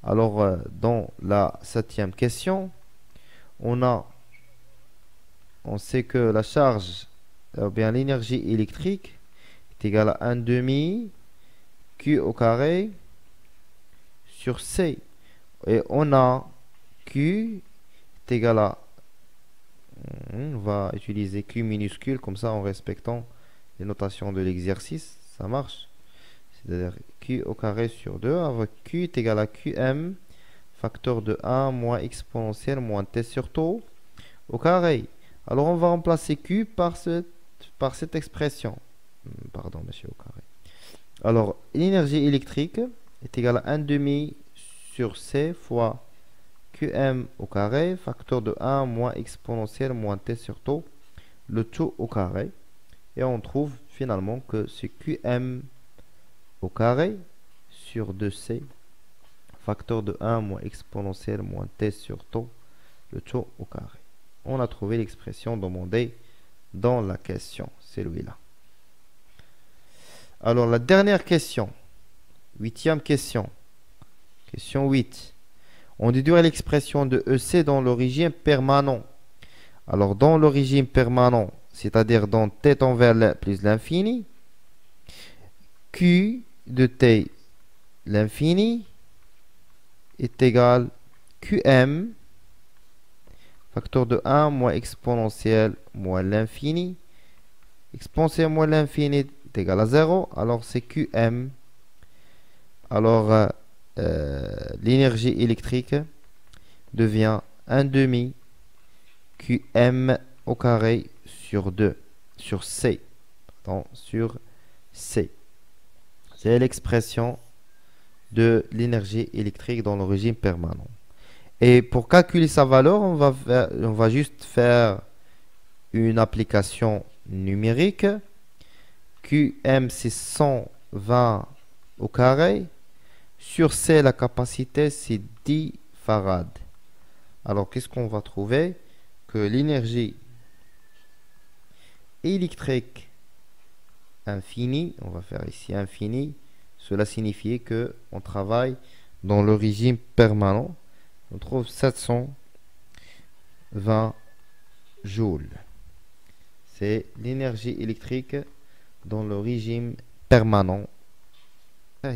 Alors, dans la septième question, on sait que la charge, ou bien l'énergie électrique, est égale à 1 demi Q au carré sur C. Et on a Q est égal à... On va utiliser Q minuscule comme ça en respectant les notations de l'exercice. Ça marche. C'est-à-dire Q au carré sur 2 avec Q est égal à QM facteur de 1 moins exponentielle moins T sur taux au carré. Alors on va remplacer Q par cette expression. Pardon, monsieur au carré. Alors l'énergie électrique est égale à 1 demi sur C fois QM au carré, facteur de 1 moins exponentielle moins T sur taux, le tout au carré. Et on trouve finalement que c'est QM au carré sur 2C, facteur de 1 moins exponentielle moins T sur taux, le tout au carré. On a trouvé l'expression demandée dans la question, c'est celui-là. Alors la dernière question, huitième question, question 8. On déduit l'expression de EC dans le régime permanent. Alors dans le régime permanent, c'est-à-dire dans t tend vers plus l'infini, Q de t l'infini est égal QM, facteur de 1 moins exponentielle moins l'infini. Exponentielle moins l'infini est égal à 0, alors c'est QM. Alors l'énergie électrique devient 1 demi QM au carré sur 2, sur C. Pardon, sur C. C'est l'expression de l'énergie électrique dans le régime permanent. Et pour calculer sa valeur, on va juste faire une application numérique. QM, c'est 120 au carré. Sur C, la capacité, c'est 10 farads. Alors, qu'est-ce qu'on va trouver? Que l'énergie électrique infinie, on va faire ici infini, cela signifie que on travaille dans le régime permanent. On trouve 720 joules. C'est l'énergie électrique dans le régime permanent. Bien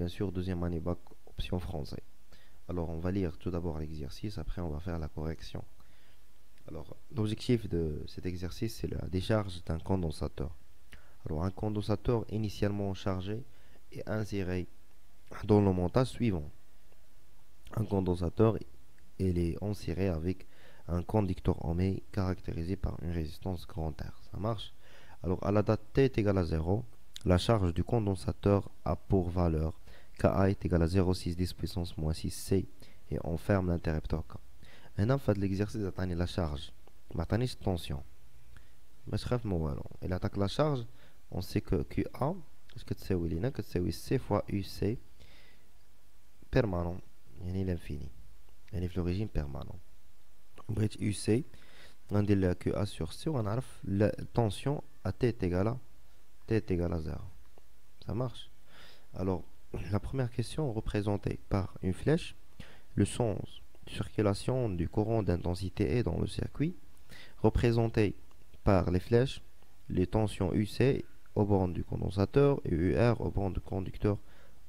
sûr, deuxième année bac, option français. Alors, on va lire tout d'abord l'exercice, après on va faire la correction. Alors, l'objectif de cet exercice, c'est la décharge d'un condensateur. Alors, un condensateur initialement chargé est inséré dans le montage suivant. Un condensateur, il est inséré avec un conducteur ohmique caractérisé par une résistance grand R. Ça marche? Alors, à la date t est égale à 0, la charge du condensateur a pour valeur Ka est égal à 0,6 puissance moins 6C et on ferme l'interrupteur K. Maintenant, on fait de l'exercice d'atteindre la charge. Ma tension. Il attaque la charge. On sait que QA, ce que c'est que c'est C fois UC permanent. Il y a l'infini. Il y a le régime permanent. On va UC. On dit le QA sur C. On a la tension à T est égal à 0. Ça marche? Alors, la première question représentée par une flèche, le sens de circulation du courant d'intensité E dans le circuit, représenté par les flèches, les tensions UC aux bornes du condensateur et UR aux bornes du conducteur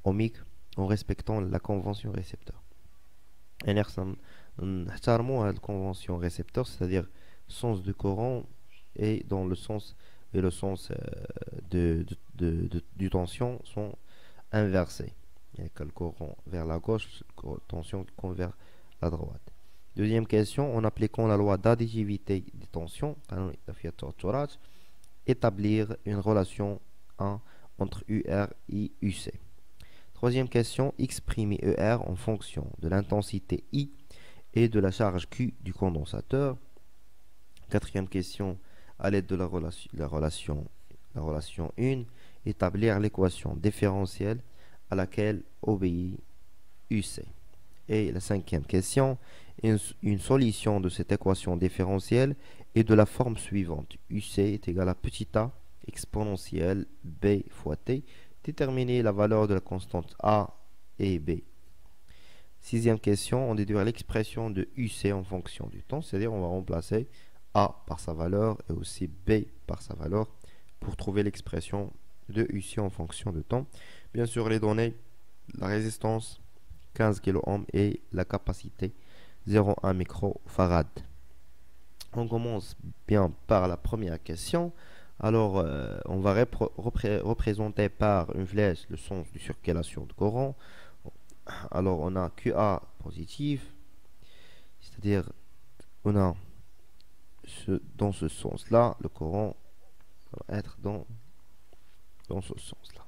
ohmique en respectant la convention récepteur. Et la convention récepteur, c'est-à-dire sens du courant et dans le sens du tension sont inversés. Il y a le courant vers la gauche, tension vers la droite. Deuxième question, en appliquant la loi d'additivité des tensions, établir une relation 1 entre UR et UC. Troisième question, exprimer ER en fonction de l'intensité I et de la charge Q du condensateur. Quatrième question, à l'aide de la relation 1, établir l'équation différentielle à laquelle obéit UC. Et la cinquième question, une solution de cette équation différentielle est de la forme suivante. UC est égal à petit a exponentielle B fois T. Déterminer la valeur de la constante A et B. Sixième question, on déduit l'expression de UC en fonction du temps, c'est-à-dire on va remplacer A par sa valeur et aussi B par sa valeur pour trouver l'expression de UC en fonction du temps. Bien sûr, les données, la résistance 15 kΩ et la capacité 0,1 microfarad. On commence bien par la première question. Alors, on va représenter par une flèche le sens de circulation de courant. Alors, on a QA positif, c'est-à-dire on a dans ce sens-là, le courant va être dans ce sens-là.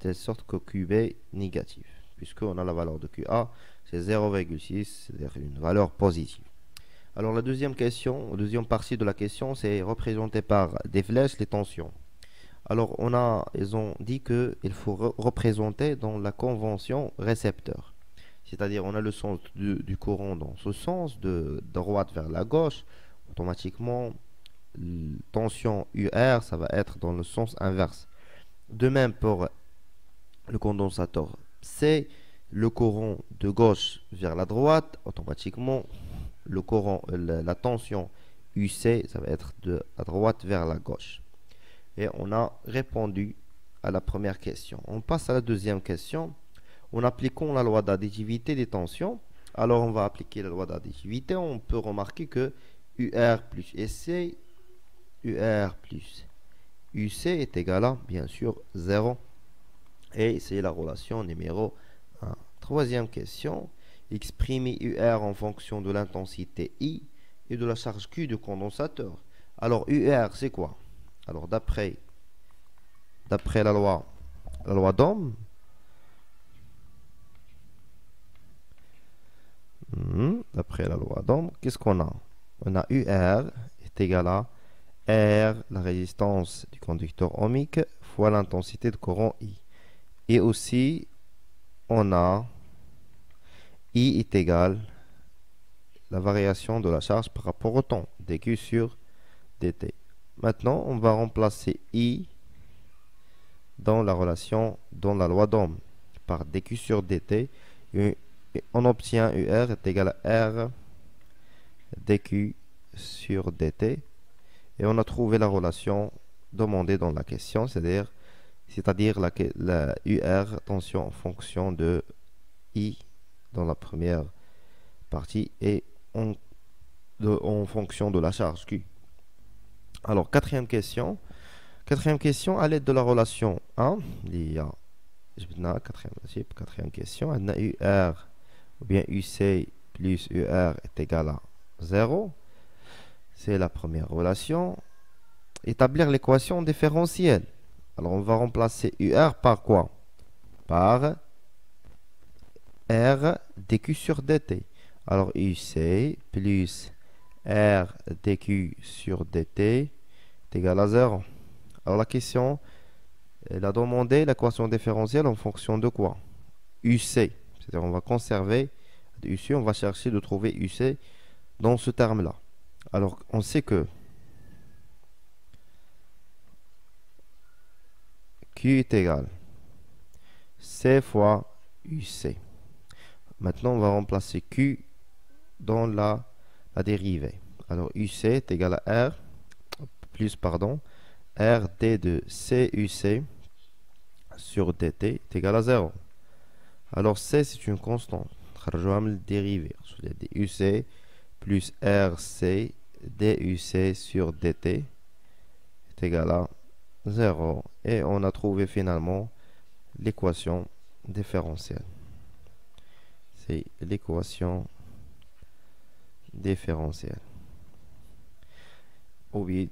telle sorte que QB est négatif, puisqu'on a la valeur de QA, c'est 0,6, c'est-à-dire une valeur positive. Alors la deuxième deuxième partie de la question, c'est représenté par des flèches les tensions. Alors ils ont dit qu'il faut représenter dans la convention récepteur. C'est-à-dire on a le sens du courant dans ce sens, de droite vers la gauche. Automatiquement, tension UR, ça va être dans le sens inverse. De même pour le condensateur C, le courant de gauche vers la droite, automatiquement, le courant, la tension UC, ça va être de la droite vers la gauche. Et on a répondu à la première question. On passe à la deuxième question. En appliquant la loi d'additivité des tensions, alors on va appliquer la loi d'additivité. On peut remarquer que UR plus SC, UR plus UC est égal à, bien sûr, 0. Et c'est la relation numéro 1. Troisième question. Exprimer UR en fonction de l'intensité I et de la charge Q du condensateur. Alors UR, c'est quoi? Alors d'après la loi d'Ohm, d'après la loi d'Ohm, qu'est-ce qu'on a? On a UR est égal à R, la résistance du conducteur ohmique, fois l'intensité de courant I. Et aussi, on a I est égal la variation de la charge par rapport au temps, dQ sur dt. Maintenant, on va remplacer I dans la relation, dans la loi d'Ohm, par dQ sur dt. Et on obtient UR est égal à R dQ sur dt. Et on a trouvé la relation demandée dans la question, c'est-à-dire la UR tension en fonction de I dans la première partie et en fonction de la charge Q. Alors, quatrième question, à l'aide de la relation 1, il y a quatrième question, on a UR ou bien UC plus UR est égal à 0. C'est la première relation. Établir l'équation différentielle. Alors, on va remplacer UR par quoi? Par R dQ sur dt. Alors, UC plus R dQ sur dt est égal à 0. Alors, la question, elle a demandé l'équation différentielle en fonction de quoi? UC. C'est-à-dire, on va conserver UC, on va chercher de trouver UC dans ce terme-là. Alors, on sait que Q est égal C fois UC. Maintenant, on va remplacer Q dans la dérivée. Alors, UC est égal à R, R d de CUC sur dt est égal à 0. Alors, C, c'est une constante. Je vais me dériver. UC plus RC DUC sur dt est égal à 0. Et on a trouvé finalement l'équation différentielle. C'est l'équation différentielle obéie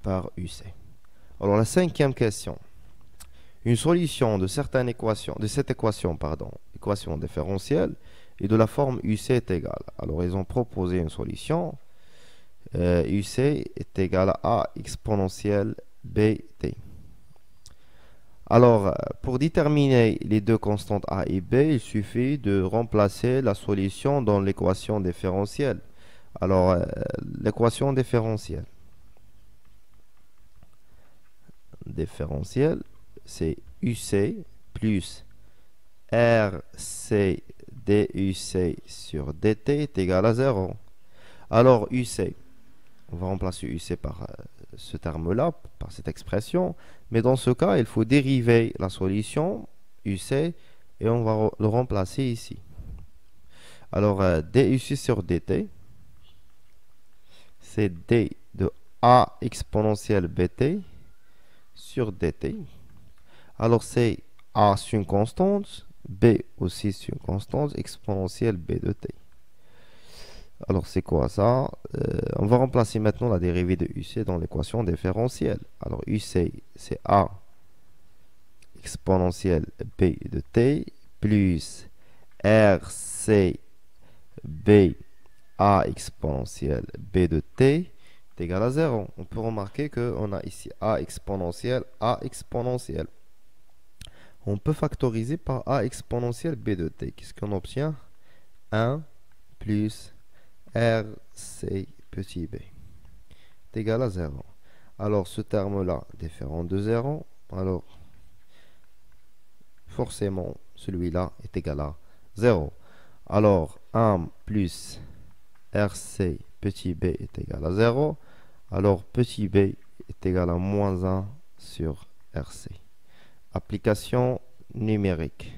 par UC. Alors la cinquième question. Une solution de cette équation, équation différentielle, est de la forme UC est égal. Alors ils ont proposé une solution. UC est égal à A exponentielle BT. Alors, pour déterminer les deux constantes A et B, il suffit de remplacer la solution dans l'équation différentielle. Alors, l'équation différentielle, c'est UC plus RC DUC sur dt est égal à 0. Alors, UC, on va remplacer UC par ce terme-là, par cette expression. Mais dans ce cas, il faut dériver la solution UC et on va le remplacer ici. Alors, DUC sur dt, c'est D de A exponentielle BT sur dt. Alors, c'est A, c'est une constante, B aussi, c'est une constante, exponentielle B de t. Alors, c'est quoi ça? On va remplacer maintenant la dérivée de UC dans l'équation différentielle. Alors, UC, c'est A exponentielle B de t plus RC B A exponentielle B de t est égal à 0. On peut remarquer qu'on a ici A exponentielle. On peut factoriser par A exponentielle B de t. Qu'est-ce qu'on obtient? 1 plus RC petit b est égal à 0. Alors ce terme-là différent de 0. Alors forcément celui-là est égal à 0. Alors 1 plus RC petit b est égal à 0. Alors petit b est égal à moins 1 sur RC. Application numérique.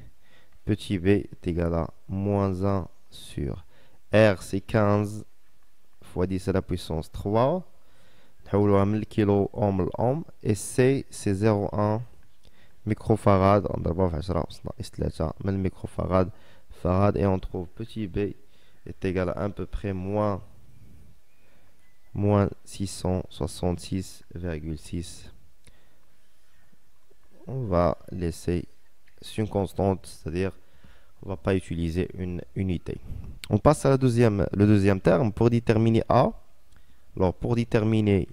Petit b est égal à moins 1 sur R, c'est 15 fois 10 à la puissance 3. Kilo ohm et C, c'est 0,1 microfarad. On va faire microfarad. Et on trouve petit b est égal à peu près moins 666,6. On va laisser sur une constante, c'est-à-dire on ne va pas utiliser une unité. On passe à le deuxième terme pour déterminer A. Alors pour déterminer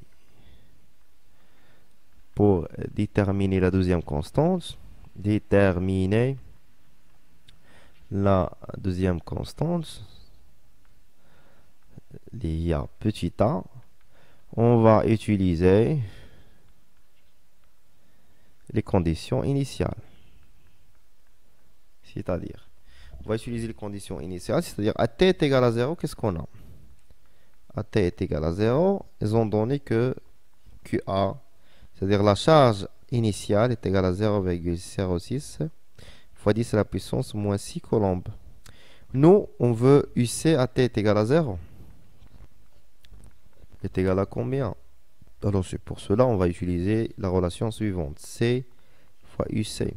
la deuxième constante, déterminer la deuxième constante, il y a petit a, on va utiliser les conditions initiales. C'est-à-dire, on va utiliser les conditions initiales, c'est-à-dire à t est égal à 0, qu'est-ce qu'on a? À t est égal à 0, ils ont donné que QA, c'est-à-dire la charge initiale est égale à 0,06 fois 10 à la puissance moins 6 coulombs. Nous, on veut UC à t est égal à 0. Est égal à combien? Alors, pour cela, on va utiliser la relation suivante. C fois UC.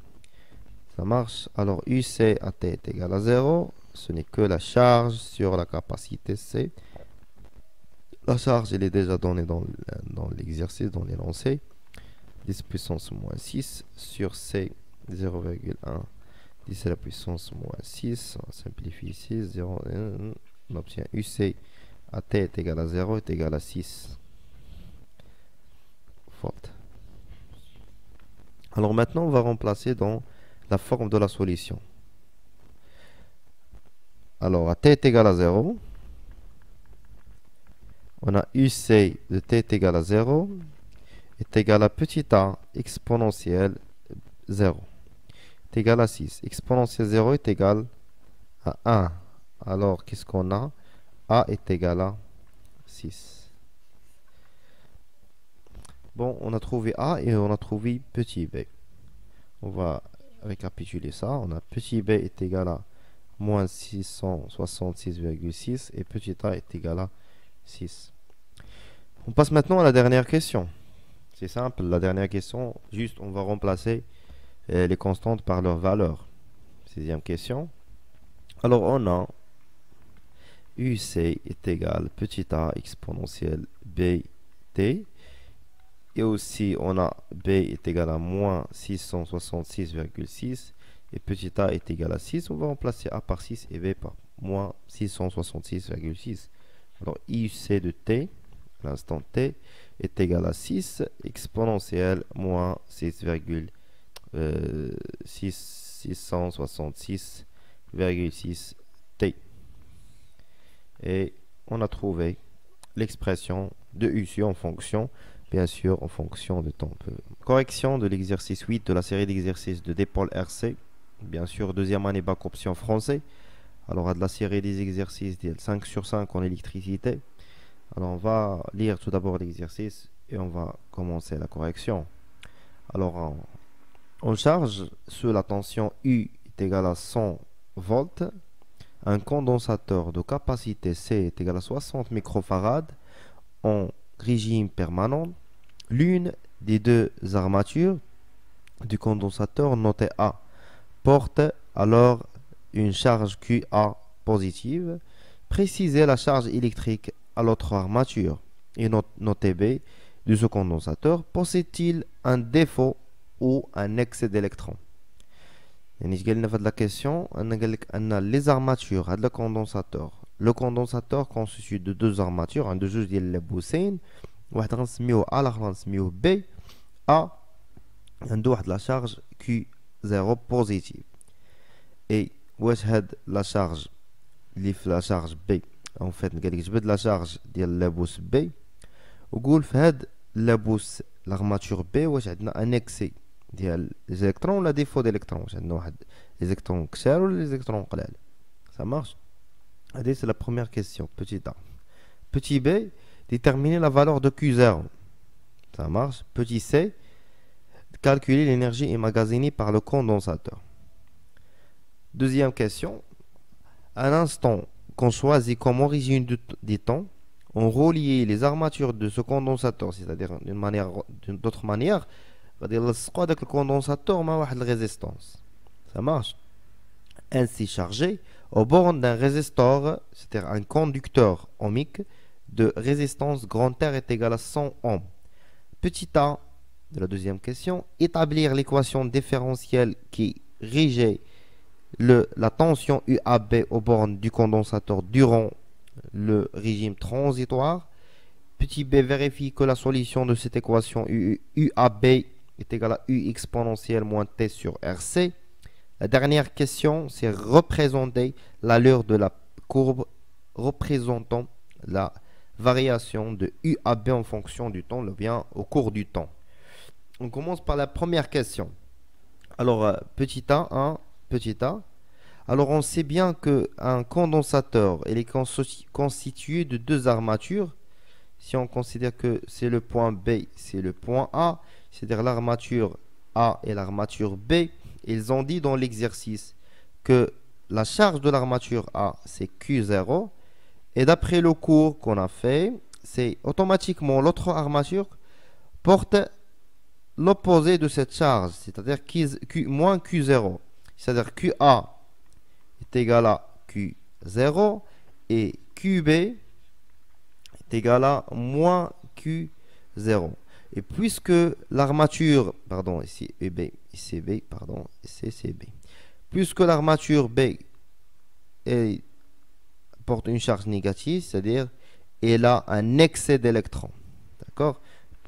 Ça marche. Alors, UC à t est égal à 0. Ce n'est que la charge sur la capacité C. La charge, elle est déjà donnée dans l'exercice, dans l'énoncé. 10 puissance moins 6 sur C, 0,1. 10 à la puissance moins 6. On simplifie ici. 0, on obtient UC à t est égal à 0 est égal à 6. Faute. Alors maintenant, on va remplacer dans la forme de la solution. Alors, à t est égal à 0, on a UC de t est égal à 0 est égal à petit a exponentielle 0 est égal à 6. Exponentielle 0 est égal à 1. Alors, qu'est-ce qu'on a? A est égal à 6. Bon, on a trouvé A et on a trouvé petit b. On va récapituler ça. On a petit b est égal à moins 666,6 et petit a est égal à 6. On passe maintenant à la dernière question. C'est simple, la dernière question, juste on va remplacer les constantes par leur valeur. Sixième question. Alors on a UC est égal petit a exponentielle bt. Et aussi on a b est égal à moins 666,6 et petit a est égal à 6. On va remplacer a par 6 et b par moins 666,6. Alors IUC de t, à l'instant t, est égal à 6 exponentielle moins 666,6 t. Et on a trouvé l'expression de UC en fonction, bien sûr, en fonction de temps. Correction de l'exercice 8 de la série d'exercices de Dépôle RC. Bien sûr, deuxième année bac option français. Alors, à de la série des exercices 5 sur 5 en électricité. Alors, on va lire tout d'abord l'exercice et on va commencer la correction. Alors, on charge sur la tension U est égale à 100 volts. Un condensateur de capacité C est égal à 60 microfarads en régime permanent. L'une des deux armatures du condensateur notée A porte alors une charge QA positive. Précisez la charge électrique à l'autre armature. Et notée B de ce condensateur possède-t-il un défaut ou un excès d'électrons. يعني اش قالنا في هاد لا كيسيون انا قال لك ان لي زارماتور هاد لو كوندونساتور constitué de deux armatures عندو جوج ديال اللبوسين واحد غنسميوه ا الاخر غنسميوه بي ا عنده واحد لا شارج كي 0 بوزيتيف اي واش هاد لا شارج اللي في لا شارج بي اون فيت قال لك جبد لا شارج ديال اللبوس بي وقول في هاد اللبوس لارماتور بي واش عندنا ان اكسي ديال ليزيكترون ولا ديفو ديليكترون واش عندنا واحد ليزيكترون كثار ولا ليزيكترون قلال ça marche. Allez, c'est la première question. Petit a. Petit b, déterminer la valeur de Q0. Ça marche. Petit c, calculer l'énergie emmagasinée par le condensateur. Deuxième question. À l'instant qu'on choisit comme origine du temps, on relie les armatures de ce condensateur, c'est-à-dire d'une autre manière, c'est-à-dire le condensateur a une résistance. Ça marche. Ainsi chargé au bord d'un résistor, c'est-à-dire un conducteur ohmique de résistance grand R est égal à 100 ohms. Petit a de la deuxième question, établir l'équation différentielle qui régit la tension UAB aux bornes du condensateur durant le régime transitoire. Petit b, vérifie que la solution de cette équation UAB est égale à U exponentielle moins T sur RC. La dernière question, c'est représenter l'allure de la courbe représentant la variation de UAB en fonction du temps, ou bien au cours du temps. On commence par la première question. Alors, petit a. Alors, on sait bien qu'un condensateur il est constitué de deux armatures. Si on considère que c'est le point B, c'est le point A, c'est-à-dire l'armature A et l'armature B, ils ont dit dans l'exercice que la charge de l'armature A, c'est Q0. Et d'après le cours qu'on a fait, c'est automatiquement l'autre armature porte l'opposé de cette charge, c'est-à-dire moins Q0. C'est-à-dire QA est égal à Q0 et QB est égal à moins Q0. Et puisque l'armature, pardon, ici EB, ici B, pardon, ici c'est B. Puisque l'armature B porte une charge négative, c'est-à-dire elle a un excès d'électrons. D'accord?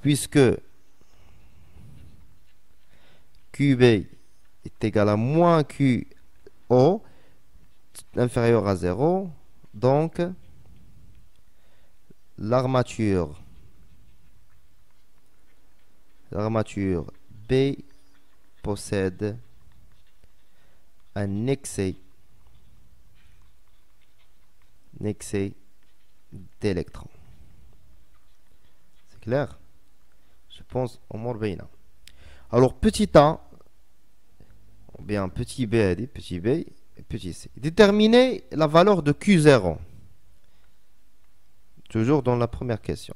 Puisque QB est égal à moins QO inférieur à 0, donc l'armature B possède un excès d'électrons. C'est clair? Je pense au Morbina. Alors petit a, ou bien petit b, petit b et petit c. Déterminer la valeur de Q0. Toujours dans la première question.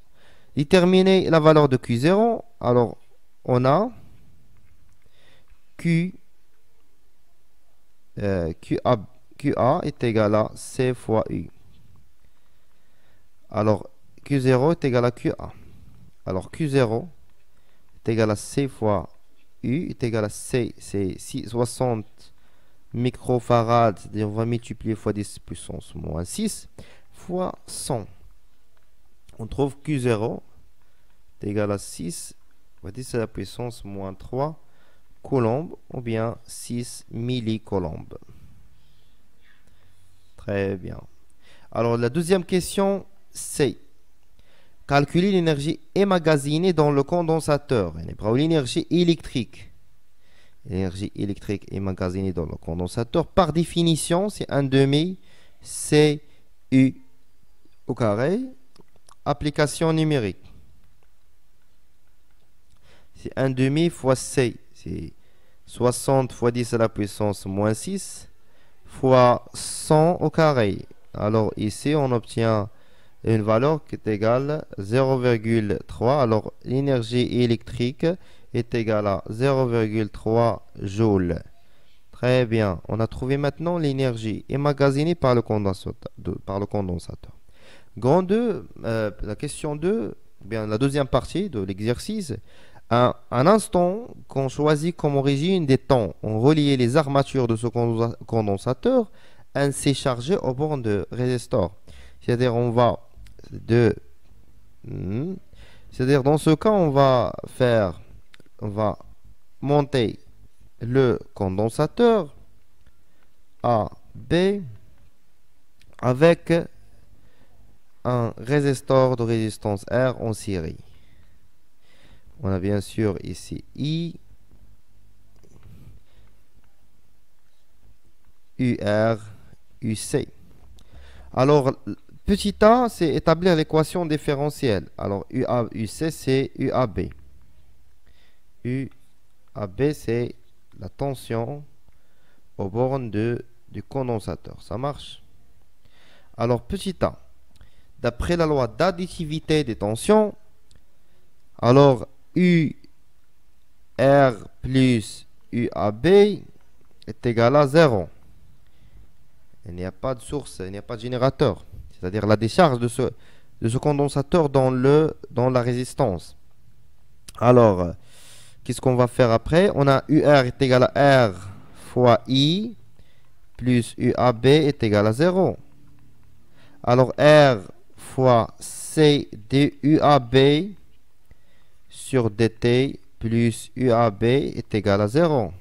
Déterminer la valeur de Q0. Alors on a QA est égal à C fois U. Alors Q0 est égal à QA. Alors Q0 est égal à C fois U est égal à C, c'est 60 microfarad, c'est-à-dire on va multiplier fois 10 puissance moins 6 fois 100. On trouve Q0 est égal à 6 fois 10 à la puissance moins 3 coulombes ou bien 6 millicoulombes. Très bien. Alors la deuxième question, c'est calculer l'énergie emmagasinée dans le condensateur. L'énergie électrique. L'énergie électrique emmagasinée dans le condensateur, par définition, c'est 1/2 CU au carré. Application numérique. C'est 1/2 fois C. C'est 60 fois 10 à la puissance moins 6 fois 100 au carré. Alors ici, on obtient une valeur qui est égale à 0,3. Alors l'énergie électrique est égale à 0,3 joules. Très bien. On a trouvé maintenant l'énergie emmagasinée par le condensateur. Grand 2, la question 2, bien la deuxième partie de l'exercice. Un instant qu'on choisit comme origine des temps, on reliait les armatures de ce condensateur ainsi chargé aux bornes de résistor. C'est-à-dire on va de c'est-à-dire dans ce cas on va monter le condensateur A B avec un résistor de résistance R en série. On a bien sûr ici I, UR, UC. Alors, petit a, c'est établir l'équation différentielle. Alors, UC, c'est UAB. UAB, c'est la tension aux bornes du condensateur. Ça marche? Alors, petit a, d'après la loi d'additivité des tensions, alors UR plus UAB est égal à 0. Il n'y a pas de source, il n'y a pas de générateur. C'est-à-dire la décharge de ce condensateur dans la résistance. Alors, qu'est-ce qu'on va faire après? On a UR est égal à R fois I plus UAB est égal à 0. Alors, R fois C DUAB sur dt plus UAB est égal à 0.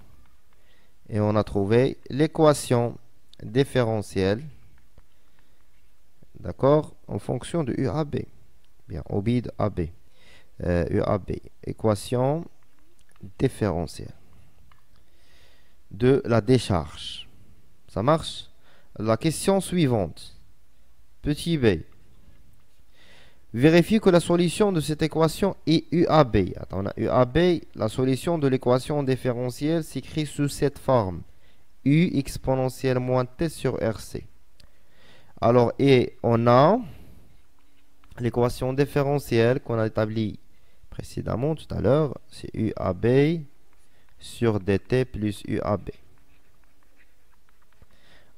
Et on a trouvé l'équation différentielle, d'accord, en fonction de UAB. Bien, obide AB. UAB, équation différentielle de la décharge. Ça marche? La question suivante. Petit b. Vérifie que la solution de cette équation est UAB. Attends, on a UAB, la solution de l'équation différentielle s'écrit sous cette forme. U exponentielle moins T sur RC. Alors, et on a l'équation différentielle qu'on a établie précédemment tout à l'heure. C'est UAB sur DT plus UAB.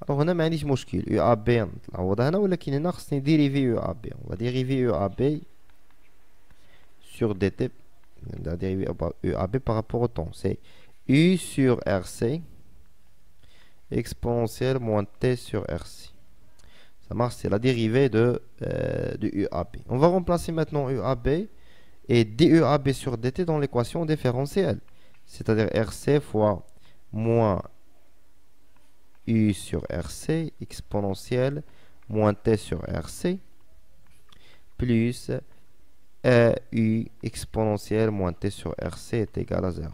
Alors, on a معليش مشكل UAB نعوضها هنا ولكن هنا خصني dériver UAB. On va dériver UAB sur DT. On va dériver UAB par rapport au temps. C'est U sur RC exponentielle moins T sur RC. Ça marche, c'est la dérivée de UAB. On va remplacer maintenant UAB et DUAB sur DT dans l'équation différentielle. C'est-à-dire RC fois moins U sur RC exponentielle moins T sur RC plus U exponentielle moins T sur RC est égal à 0.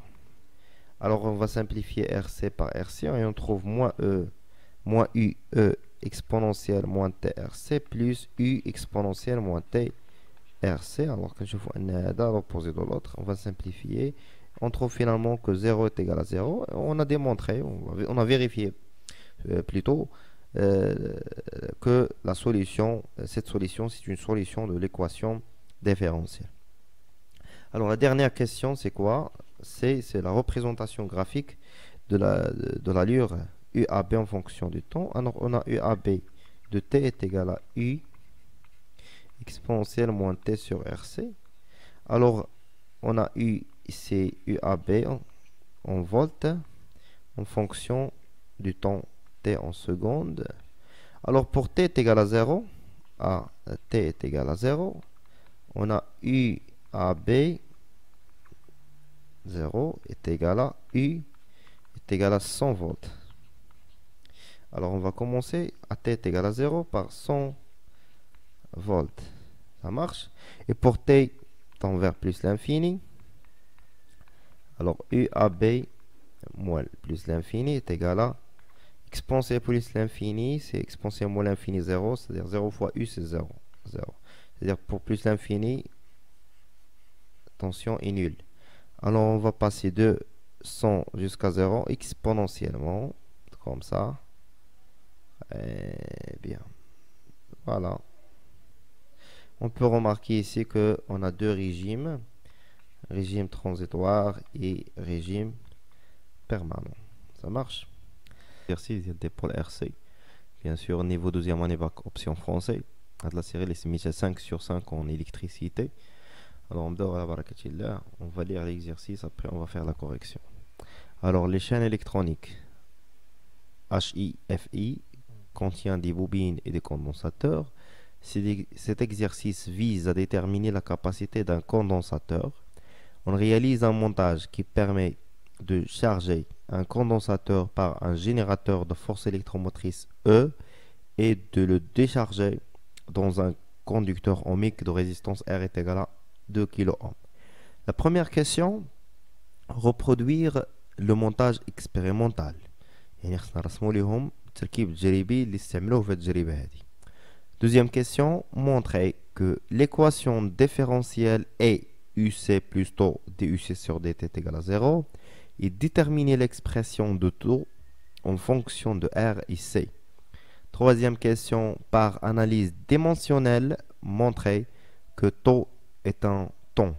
Alors on va simplifier RC par RC et on trouve moins E moins UE exponentielle moins TRC plus U exponentielle moins TRC. Alors que je vois un à l'opposé de l'autre, on va simplifier. On trouve finalement que 0 est égal à 0. On a démontré, on a vérifié plutôt que la solution, cette solution, c'est une solution de l'équation différentielle. Alors la dernière question, c'est quoi? C'est la représentation graphique de l'allure UAB en fonction du temps. Alors on a UAB de T est égal à U exponentielle moins T sur RC. Alors on a U, c'est UAB en volts en fonction du temps T en secondes. Alors pour T est égal à 0, T est égal à 0, on a UAB 0 est égal à U est égal à 100 volts. Alors on va commencer à T est égal à 0 par 100 volts. Ça marche. Et pour T tend vers plus l'infini, alors UAB moins plus l'infini est égal à exponentielle plus l'infini, c'est exponentielle moins l'infini 0, c'est-à-dire 0 fois U c'est 0. C'est-à-dire pour plus l'infini, tension est nulle. Alors on va passer de 100 jusqu'à 0 exponentiellement, comme ça. Et bien, voilà. On peut remarquer ici qu'on a deux régimes, régime transitoire et régime permanent. Ça marche. Exercice des pôles RC. Bien sûr, niveau deuxième année, option français. De la série, les 5 sur 5 en électricité. Alors, on va lire l'exercice, après on va faire la correction. Alors, les chaînes électroniques HIFI contient des bobines et des condensateurs. Cet exercice vise à déterminer la capacité d'un condensateur. On réalise un montage qui permet de charger un condensateur par un générateur de force électromotrice E et de le décharger dans un conducteur ohmique de résistance R est égal à 2 kΩ. La première question, reproduire le montage expérimental. يعني خصنا نرسموا لهم التركيب التجريبي اللي استعملوه في التجربة هذه. Deuxième question, montrer que l'équation différentielle est UC plus taux DUC sur DT est égal à 0 et déterminer l'expression de taux en fonction de R et C. Troisième question, par analyse dimensionnelle, montrer que taux est un ton.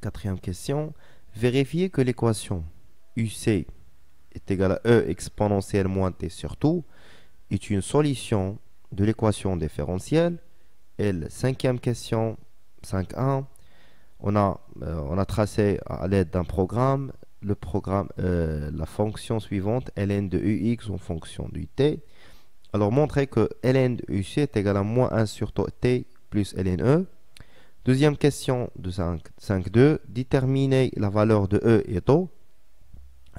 Quatrième question, vérifier que l'équation UC est égale à E exponentielle moins T sur tout est une solution de l'équation différentielle. Et la cinquième question, 5.1, on a tracé à l'aide d'un programme, la fonction suivante, ln de ux en fonction du t. Alors, montrer que ln de uc est égal à moins 1 sur t plus ln e. Deuxième question de 5.2, déterminer la valeur de e et taux.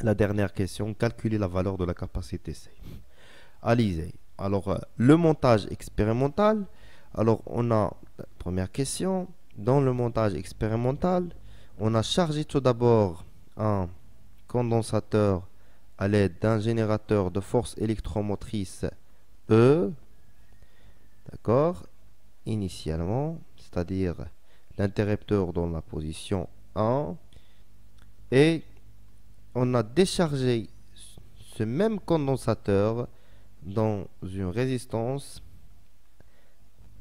La dernière question, calculer la valeur de la capacité C. Alizé. Alors, le montage expérimental. Alors, on a la première question. Dans le montage expérimental, on a chargé tout d'abord un condensateur à l'aide d'un générateur de force électromotrice E. D'accord? Initialement, c'est-à-dire l'interrupteur dans la position 1. Et on a déchargé ce même condensateur dans une résistance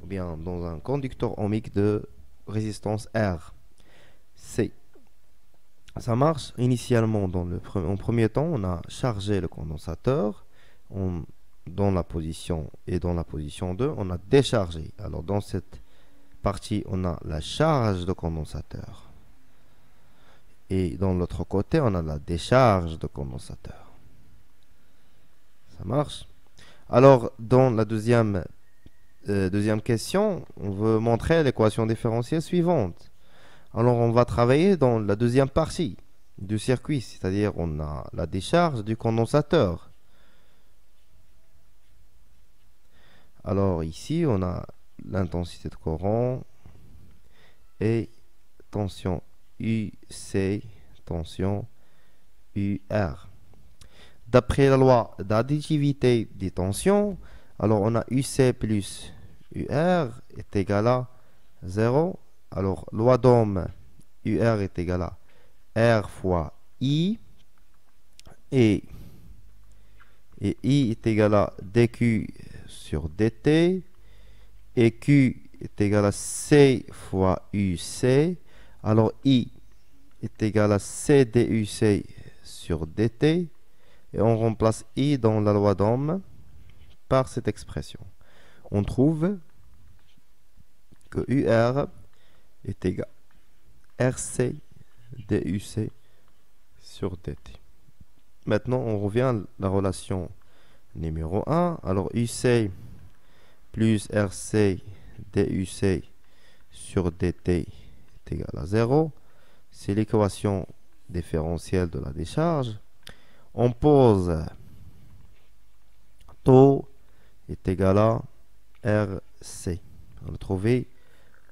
ou bien dans un conducteur ohmique de résistance R. C. Ça marche. Initialement, en premier temps, on a chargé le condensateur dans la position et dans la position 2, on a déchargé. Alors dans cette partie, on a la charge de condensateur. Et dans l'autre côté, on a la décharge de condensateur. Ça marche. Alors, dans la deuxième question, on veut montrer l'équation différentielle suivante. Alors, on va travailler dans la deuxième partie du circuit, c'est-à-dire on a la décharge du condensateur. Alors, ici, on a l'intensité de courant et tension UC, tension UR. D'après la loi d'additivité des tensions, alors on a UC plus UR est égal à 0. Alors, loi d'Ohm, UR est égal à R fois I. Et I est égal à dQ sur dt. Et Q est égal à C fois UC. Alors, I est égal à C DUC sur dt. Et on remplace I dans la loi d'Ohm par cette expression. On trouve que UR est égal à RC DUC sur dt. Maintenant, on revient à la relation numéro 1. Alors, UC plus RC DUC sur dt est égal à 0. C'est l'équation différentielle de la décharge. On pose taux est égal à RC. On a trouvé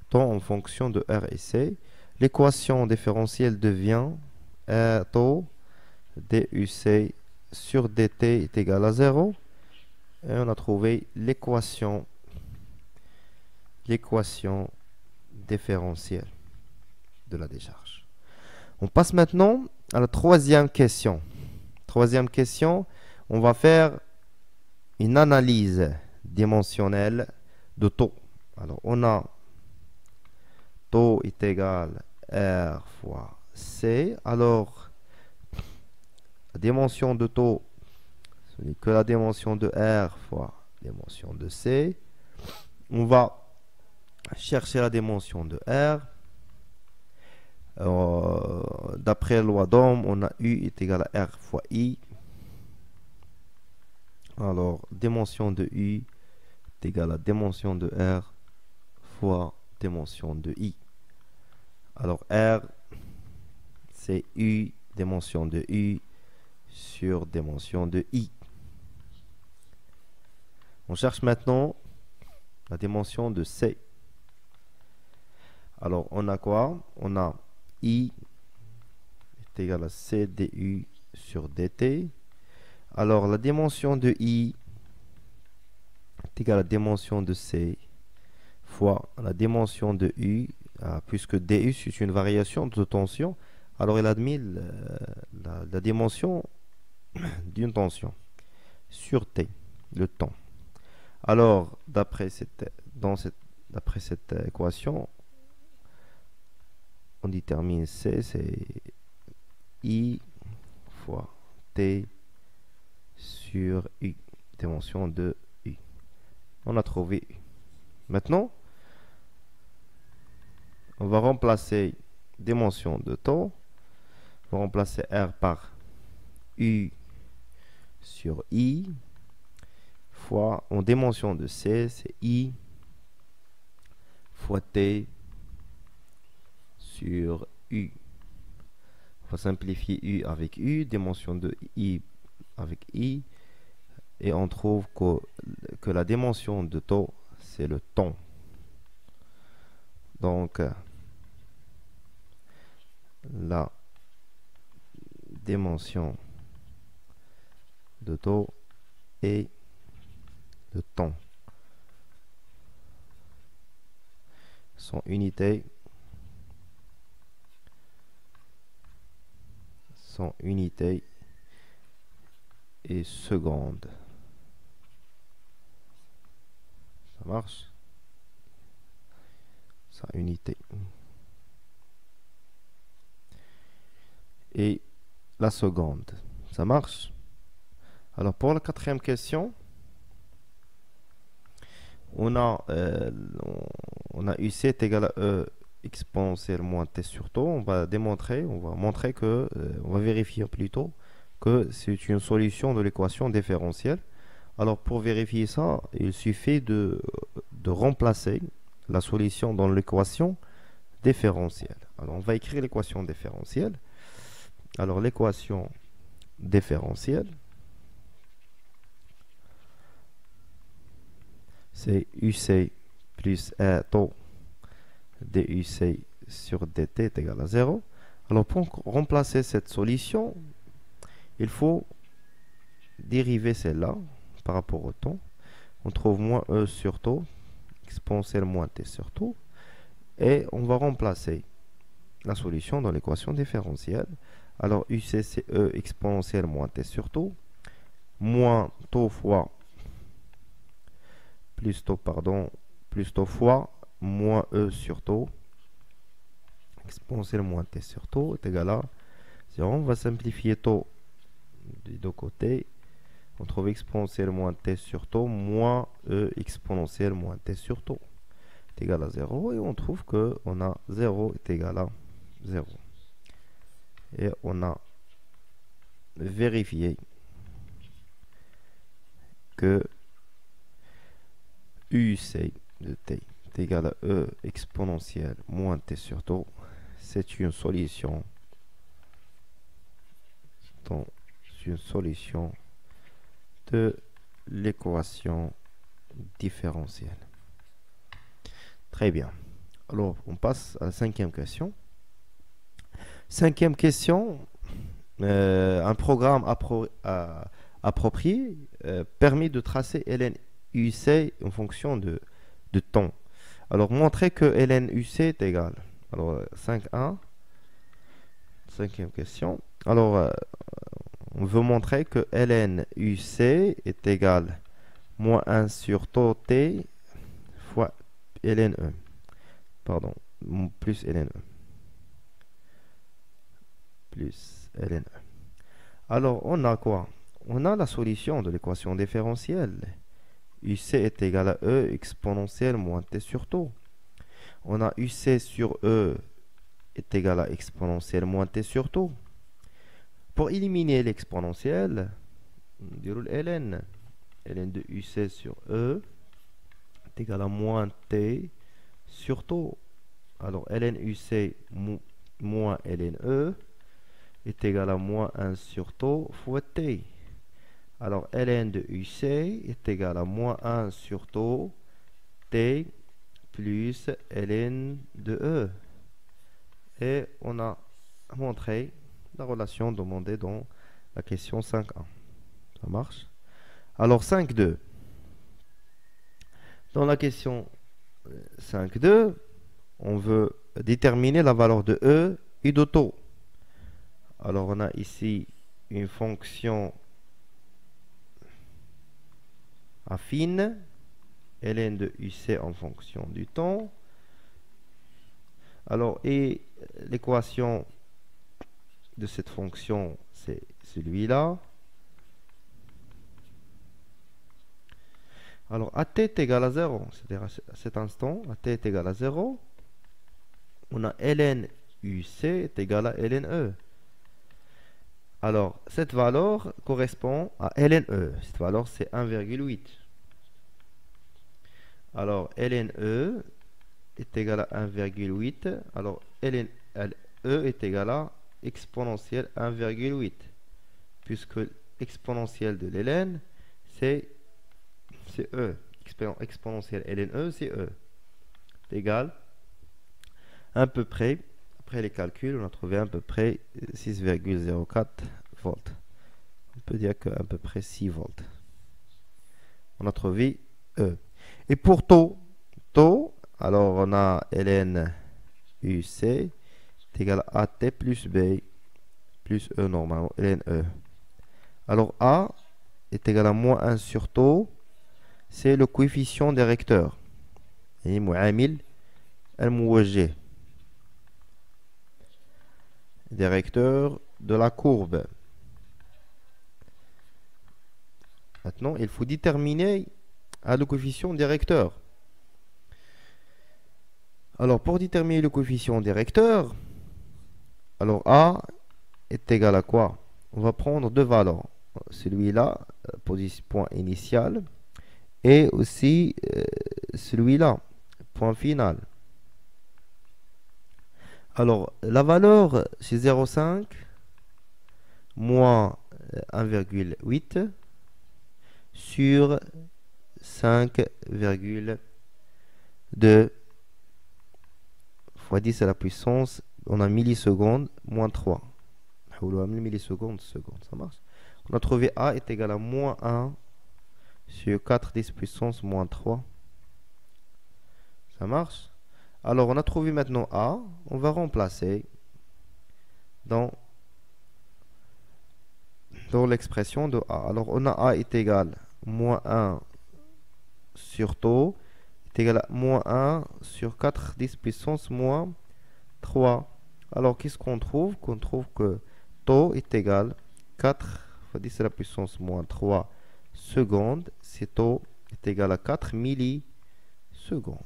taux en fonction de R et C. L'équation différentielle devient taux DUC sur dt est égal à 0. Et on a trouvé l'équation différentielle de la décharge. On passe maintenant à la troisième question. Troisième question, on va faire une analyse dimensionnelle de taux. Alors, on a taux est égal à R fois C. Alors, la dimension de taux, ce n'est que la dimension de R fois la dimension de C. On va chercher la dimension de R. D'après la loi d'Ohm, on a U est égal à R fois I. Alors, dimension de U est égal à dimension de R fois dimension de I. Alors, R, c'est U, dimension de U, sur dimension de I. On cherche maintenant la dimension de C. Alors, on a quoi? On a I est égal à C du sur dt. Alors, la dimension de I est égale à la dimension de C fois la dimension de U, puisque du c'est une variation de tension, alors il admet la dimension d'une tension sur T, le temps. Alors, d'après cette équation, on détermine C, c'est I fois T sur U, dimension de U. On a trouvé U. Maintenant, on va remplacer dimension de temps. On va remplacer R par U sur I fois, en dimension de C, c'est I fois T sur U. On va simplifier U avec U, dimension de I avec I, et on trouve que la dimension de taux, c'est le temps. Donc, la dimension de taux est le temps. Son unité est seconde. Ça marche? Sa unité. Et la seconde. Ça marche? Alors, pour la quatrième question, on a UC est égal à E exponentielle moins T sur taux. On va montrer que, on va vérifier plutôt que c'est une solution de l'équation différentielle. Alors, pour vérifier ça, il suffit de remplacer la solution dans l'équation différentielle. Alors, on va écrire l'équation différentielle. Alors, l'équation différentielle, c'est UC plus R taux DUC sur dt est égal à 0. Alors, pour remplacer cette solution, il faut dériver celle-là par rapport au temps. On trouve moins E sur taux, exponentielle moins T sur taux. Et on va remplacer la solution dans l'équation différentielle. Alors, UC, c'est E exponentielle moins T sur taux, moins taux fois, plus taux fois, moins E sur taux, exponentielle moins T sur taux, est égal à 0. On va simplifier taux des deux côtés. On trouve exponentielle moins T sur taux, moins E exponentielle moins T sur taux, est égal à 0. Et on trouve que on a 0 est égal à 0. Et on a vérifié que UC de T est égal à E exponentielle moins T sur taux. C'est une solution de l'équation différentielle. Très bien. Alors, on passe à la cinquième question. Cinquième question, un programme approprié permet de tracer ln UC en fonction de temps. Alors, montrer que ln UC est égal. Alors, 5.1, cinquième question. Alors, on veut montrer que ln UC est égal moins 1 sur taux T fois ln E. Pardon, plus ln E. Plus ln E. Alors, on a quoi? On a la solution de l'équation différentielle. UC est égal à E exponentielle moins T sur taux. On a UC sur E est égal à exponentielle moins t sur taux. Pour éliminer l'exponentielle, on déroule ln. ln de uc sur e est égal à moins t sur taux. Alors ln uc moins ln e est égal à moins 1 sur taux fois t. Alors ln de uc est égal à moins 1 sur taux t plus ln de e. Et on a montré la relation demandée dans la question 5.1. Ça marche? Alors 5.2. Dans la question 5.2, on veut déterminer la valeur de e et de taux. Alors on a ici une fonction affine, ln de uc en fonction du temps. Alors, et l'équation de cette fonction, c'est celui-là. Alors, at est égal à 0, c'est-à-dire à cet instant, at est égal à 0, on a ln uc est égal à ln e. Alors, cette valeur correspond à ln e. Cette valeur, c'est 1,8. Alors, ln e est égal à 1,8. Alors, ln e est égal à exponentielle 1,8. Puisque l'exponentielle de ln, c'est e. Exponentielle ln e, c'est e. C'est égal à peu près, après les calculs, on a trouvé à peu près 6,04 volts. On peut dire qu'à peu près 6 volts. On a trouvé E. Et pour taux, alors on a ln uc est égal à at plus b plus e normalement, ln e. Alors a est égal à moins 1 sur taux, c'est le coefficient directeur. Et معامل الموجه. Directeur de la courbe. Maintenant, il faut déterminer le coefficient directeur. Alors, pour déterminer le coefficient directeur, alors A est égal à quoi? On va prendre deux valeurs. Celui-là, point initial, et aussi celui-là, point final. Alors, la valeur, c'est 0,5 moins 1,8 sur 5,2 fois 10 à la puissance, on a millisecondes, moins 3. Millisecondes, secondes, ça marche. On a trouvé A est égal à moins 1 sur 4 10 puissance moins 3. Ça marche. Alors, on a trouvé maintenant A. On va remplacer dans l'expression de A. Alors, on a A est égal à moins 1 sur taux est égal à moins 1 sur 4 10 puissance moins 3. Alors, qu'est-ce qu'on trouve? Qu'on trouve que taux est égal à 4 fois 10 à la puissance moins 3 secondes. C'est taux est égal à 4 millisecondes.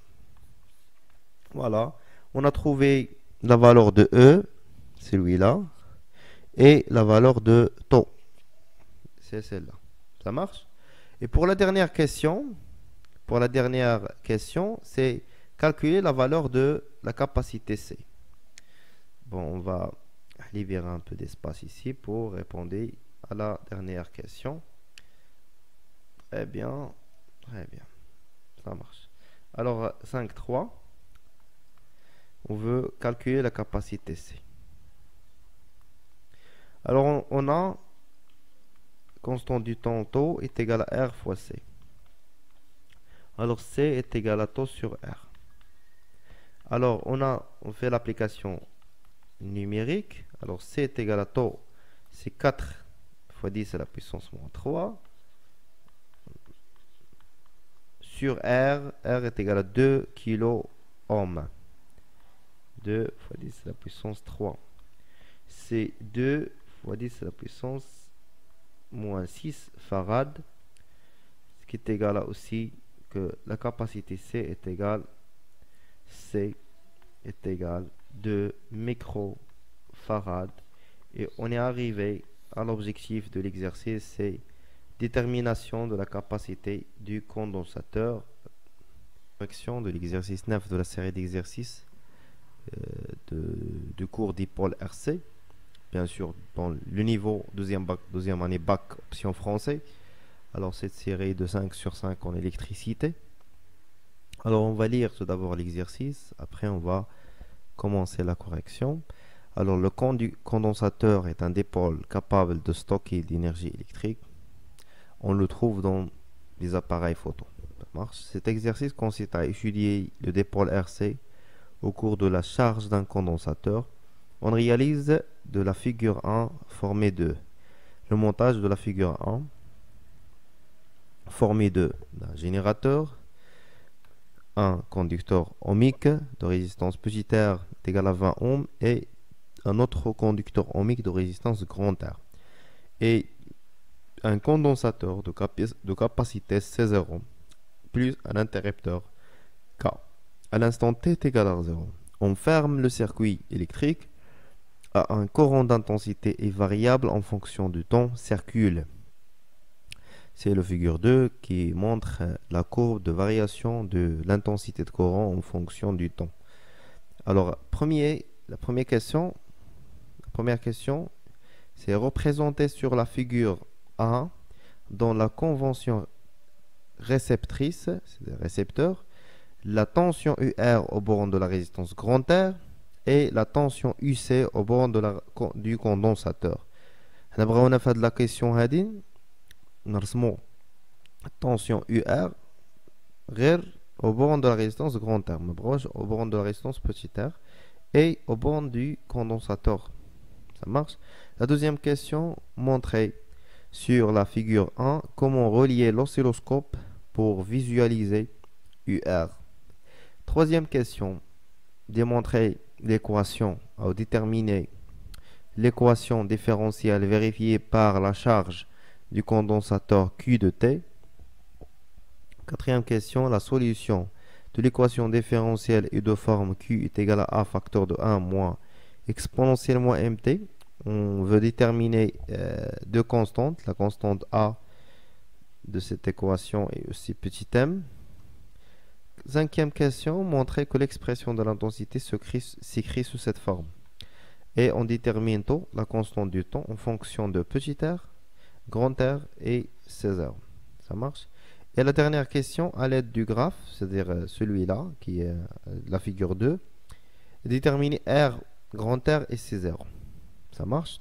Voilà. On a trouvé la valeur de E, celui-là, et la valeur de taux. C'est celle-là. Ça marche? Et pour la dernière question, c'est calculer la valeur de la capacité C. Bon, on va libérer un peu d'espace ici pour répondre à la dernière question. Très bien. Ça marche. Alors, 5.3. On veut calculer la capacité C. Alors, on a constante du temps taux est égal à R fois C. Alors, C est égal à taux sur R. Alors, on fait l'application numérique. Alors, C est égal à taux, c'est 4 fois 10 à la puissance moins 3. Sur R, R est égal à 2 kilo ohm. 2 fois 10 à la puissance 3. C'est 2 fois 10 à la puissance moins 6 farad. Ce qui est égal à aussi que la capacité C est égale de microfarad. Et on est arrivé à l'objectif de l'exercice, c'est détermination de la capacité du condensateur. Correction de l'exercice 9 de la série d'exercices du cours dipôle RC. Bien sûr, dans le niveau deuxième année bac option français. Alors cette série de 5 sur 5 en électricité. Alors on va lire tout d'abord l'exercice, après on va commencer la correction. Alors le condensateur est un dipôle capable de stocker de l'énergie électrique. On le trouve dans les appareils photo. Ça marche. Cet exercice consiste à étudier le dipôle RC au cours de la charge d'un condensateur. On réalise de la figure 1 formée de le montage de la figure 1 formée de un générateur, un conducteur ohmique de résistance petit r est égal à 20 ohms et un autre conducteur ohmique de résistance grand R et un condensateur de capacité 16 ohms plus un interrupteur K. À l'instant t est égal à 0. On ferme le circuit électrique à un courant d'intensité et variable en fonction du temps circule. C'est le figure 2 qui montre la courbe de variation de l'intensité de courant en fonction du temps. Alors, la première question, c'est représenté sur la figure A dans la convention réceptrice, c'est-à-dire récepteur, la tension UR au borne de la résistance grand R et la tension UC au borne du condensateur. On a fait de la question نرسمو tension UR غير au borne de la résistance grand R, au borne de la résistance petit r et au borne du condensateur. Ça marche. La deuxième question, montrer sur la figure 1 comment relier l'oscilloscope pour visualiser UR. Troisième question, démontrer l'équation ou déterminer l'équation différentielle vérifiée par la charge du condensateur Q de T. Quatrième question, la solution de l'équation différentielle est de forme Q est égal à A facteur de 1 moins exponentielle moins MT. On veut déterminer deux constantes, la constante A de cette équation et aussi petit m. Cinquième question, montrer que l'expression de l'intensité s'écrit sous cette forme. Et on détermine la constante du temps en fonction de petit r, grand R et 16 heures. Ça marche. Et la dernière question, à l'aide du graphe, c'est-à-dire celui-là, qui est la figure 2, déterminer R, grand R et 16 heures. Ça marche.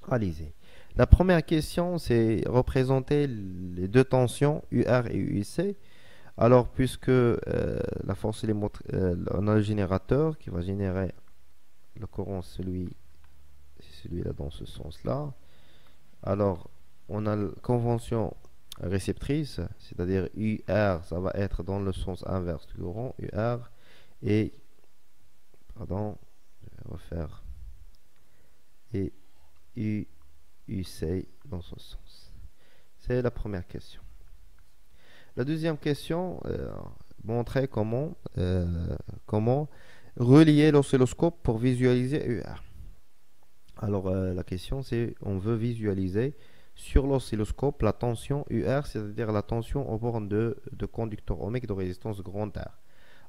Allez-y. La première question, c'est représenter les deux tensions UR et UIC. Alors, puisque la force élémentaire, on a le générateur qui va générer le courant, celui-là dans ce sens-là. Alors, on a la convention réceptrice, c'est-à-dire UR, ça va être dans le sens inverse du courant, UR, et, pardon, je vais refaire, et UC dans ce sens. C'est la première question. La deuxième question, montrer comment relier l'oscilloscope pour visualiser UR. Alors la question c'est, on veut visualiser sur l'oscilloscope la tension UR, c'est-à-dire la tension au borne de conducteur ohmique de résistance grand R.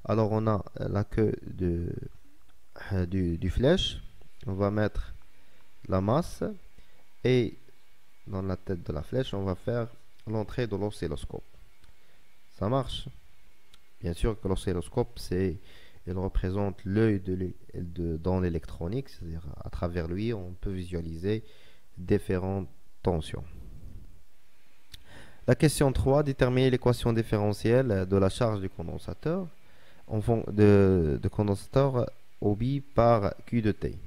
Alors on a la queue du flèche, on va mettre la masse et dans la tête de la flèche on va faire l'entrée de l'oscilloscope. Ça marche. Bien sûr que l'oscilloscope il représente l'œil dans l'électronique, c'est-à-dire à travers lui on peut visualiser différentes tensions. La question 3, déterminer l'équation différentielle de la charge du condensateur de condensateur OB par Q de T.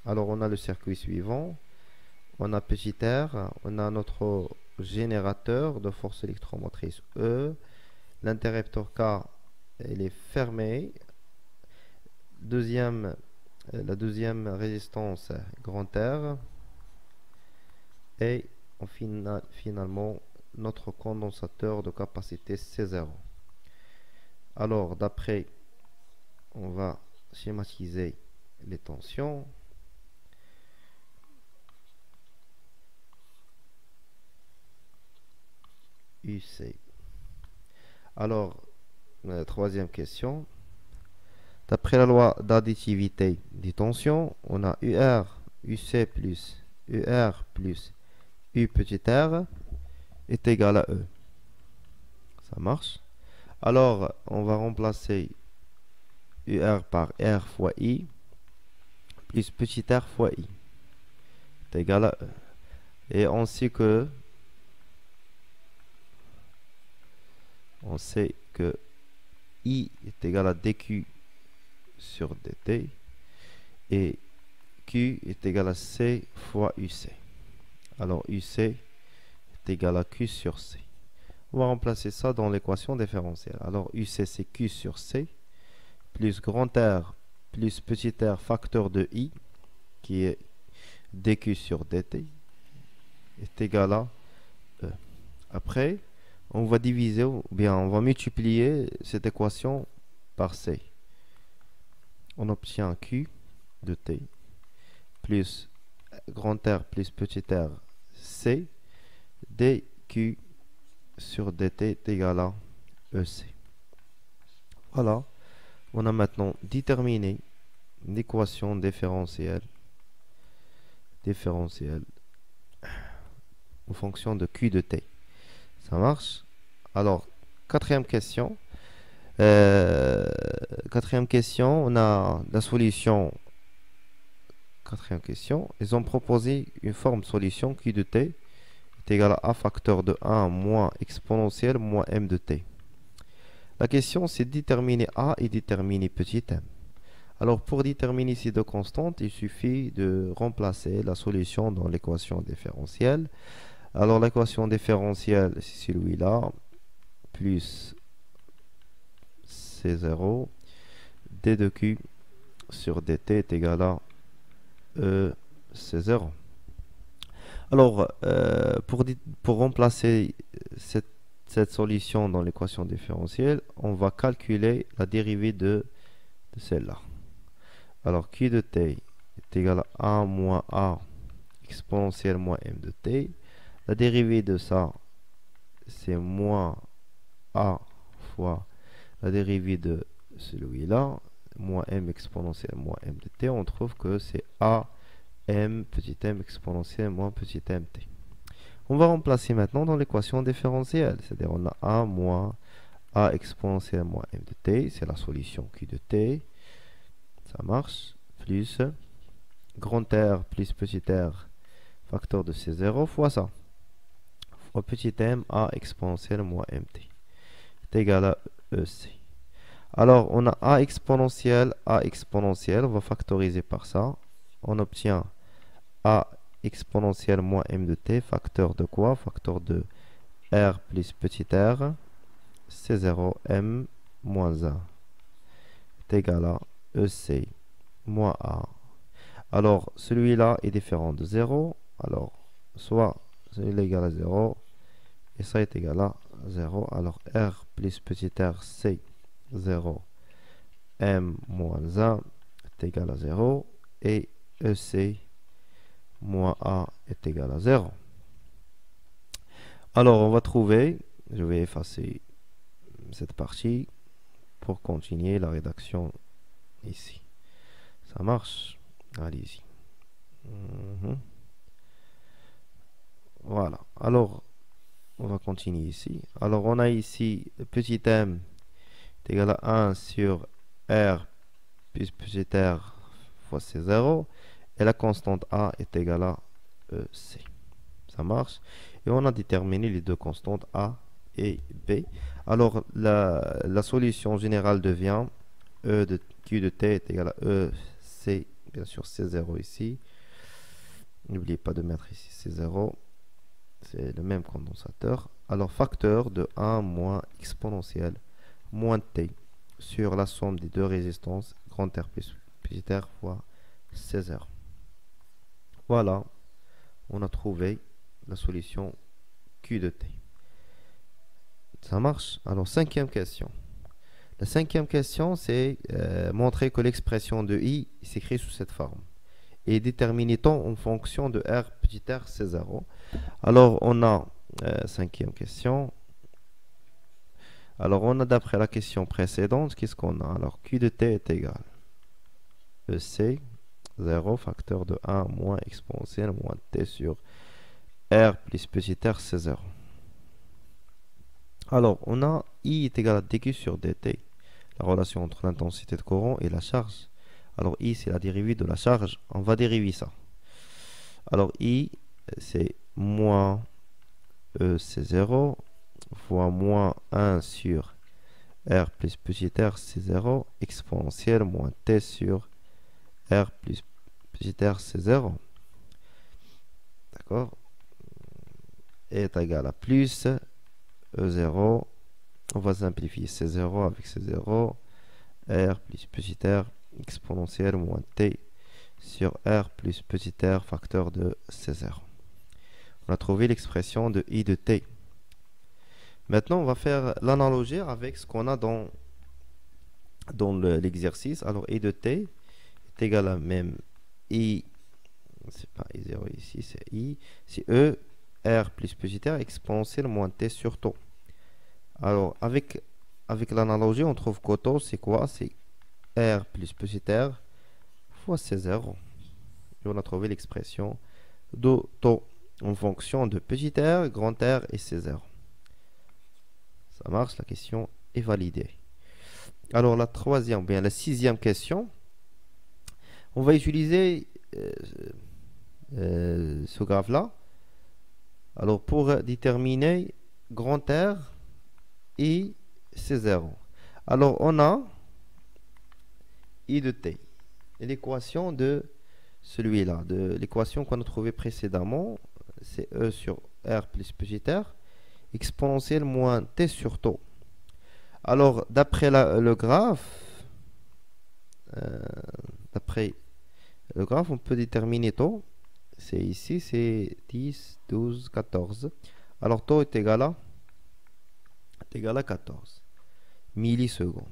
Alors on a le circuit suivant, on a petit r, on a notre générateur de force électromotrice E, l'interrupteur K il est fermé, la deuxième résistance grand R et finalement notre condensateur de capacité C0. Alors d'après on va schématiser les tensions. UC. Alors, troisième question. D'après la loi d'additivité des tensions, on a UR, UC plus UR plus U petit r est égal à E. Ça marche. Alors, on va remplacer UR par R fois I plus petit r fois I est égal à E. Et on sait que I est égal à dQ sur dt et Q est égal à C fois UC. Alors UC est égal à Q sur C. On va remplacer ça dans l'équation différentielle. Alors UC c'est Q sur C plus grand R plus petit r facteur de I qui est dQ sur dt est égal à E. Après, on va diviser, ou bien on va multiplier cette équation par C. On obtient Q de T plus grand R plus petit r C dQ sur dt est égal à EC. Voilà, on a maintenant déterminé l'équation différentielle en fonction de Q de T. Ça marche? Alors, quatrième question. On a la solution. Quatrième question. Ils ont proposé une forme solution Q de T est égal à A facteur de 1 moins exponentielle moins M de T. La question, c'est déterminer A et déterminer petit m. Alors, pour déterminer ces deux constantes, il suffit de remplacer la solution dans l'équation différentielle. Alors, l'équation différentielle, c'est celui-là, plus C0, d de Q sur dt est égal à E C0. Alors, pour remplacer cette solution dans l'équation différentielle, on va calculer la dérivée de celle-là. Alors, Q de t est égal à 1 moins A exponentielle moins M de t. La dérivée de ça, c'est moins A fois la dérivée de celui-là, moins M exponentielle moins M de t. On trouve que c'est A M petit m exponentielle moins petit m t. On va remplacer maintenant dans l'équation différentielle, c'est-à-dire on a 1 moins A exponentielle moins M de t, c'est la solution Q de t, ça marche, plus grand R plus petit r facteur de C0 fois ça, fois petit m A exponentielle moins mt, est égal à EC. Alors on a A exponentielle, on va factoriser par ça, on obtient A exponentielle moins M de t, facteur de quoi? Facteur de R plus petit r, C0 M moins 1 est égal à EC moins A. Alors, celui-là est différent de 0. Alors, soit celui-là est égal à 0 et ça est égal à 0. Alors, R plus petit r, C 0 M moins 1 est égal à 0 et EC moins A est égal à 0. Alors, on va trouver, je vais effacer cette partie pour continuer la rédaction ici. Ça marche? Allez-y. Voilà. Alors, on va continuer ici. Alors, on a ici petit m est égal à 1 sur R plus petit r fois C0. Et la constante A est égale à EC. Ça marche. Et on a déterminé les deux constantes A et B. Alors, la solution générale devient E de Q de T est égal à EC, bien sûr C0 ici. N'oubliez pas de mettre ici C0. C'est le même condensateur. Alors, facteur de 1 moins exponentielle moins T sur la somme des deux résistances, grand R plus petit r fois C0. Voilà, on a trouvé la solution Q de T. Ça marche? Alors, cinquième question. La cinquième question, c'est montrer que l'expression de i s'écrit sous cette forme. Et déterminer ton en fonction de r petit r, c'est 0. Alors, on a, cinquième question. Alors, on a d'après la question précédente, qu'est-ce qu'on a? Alors, q de t est égal EC, 0, facteur de 1 moins exponentielle moins t sur r plus petit r, c'est 0. Alors, on a I est égal à dq sur dt, la relation entre l'intensité de courant et la charge. Alors, I, c'est la dérivée de la charge. On va dériver ça. Alors, I, c'est moins E, c'est 0, fois moins 1 sur R plus petit r, c'est 0, exponentielle moins T sur R plus petit r, c'est 0. D'accord? Est égal à plus E0. On va simplifier C0 avec C0. R plus petit r exponentielle moins T sur R plus petit r facteur de C0. On a trouvé l'expression de I de T. Maintenant, on va faire l'analogie avec ce qu'on a dans l'exercice. Alors, I de T est égal à même I, c'est pas I0 ici, c'est I, c'est E, R plus petit r exponentielle moins T sur taux. Alors, avec l'analogie, on trouve que taux, c'est quoi? C'est R plus petit r fois C0. Et on a trouvé l'expression de taux en fonction de petit r, grand R et C0. Ça marche, la question est validée. Alors, la troisième, bien la sixième question, on va utiliser ce graphe-là. Alors, pour déterminer grand R et C0. Alors, on a I de t. Et l'équation de celui-là, de l'équation qu'on a trouvée précédemment, c'est E sur R plus petit r, exponentielle moins T sur taux. Alors, d'après le graphe, on peut déterminer taux. C'est ici, c'est 10, 12, 14. Alors, taux est égal à 14 millisecondes.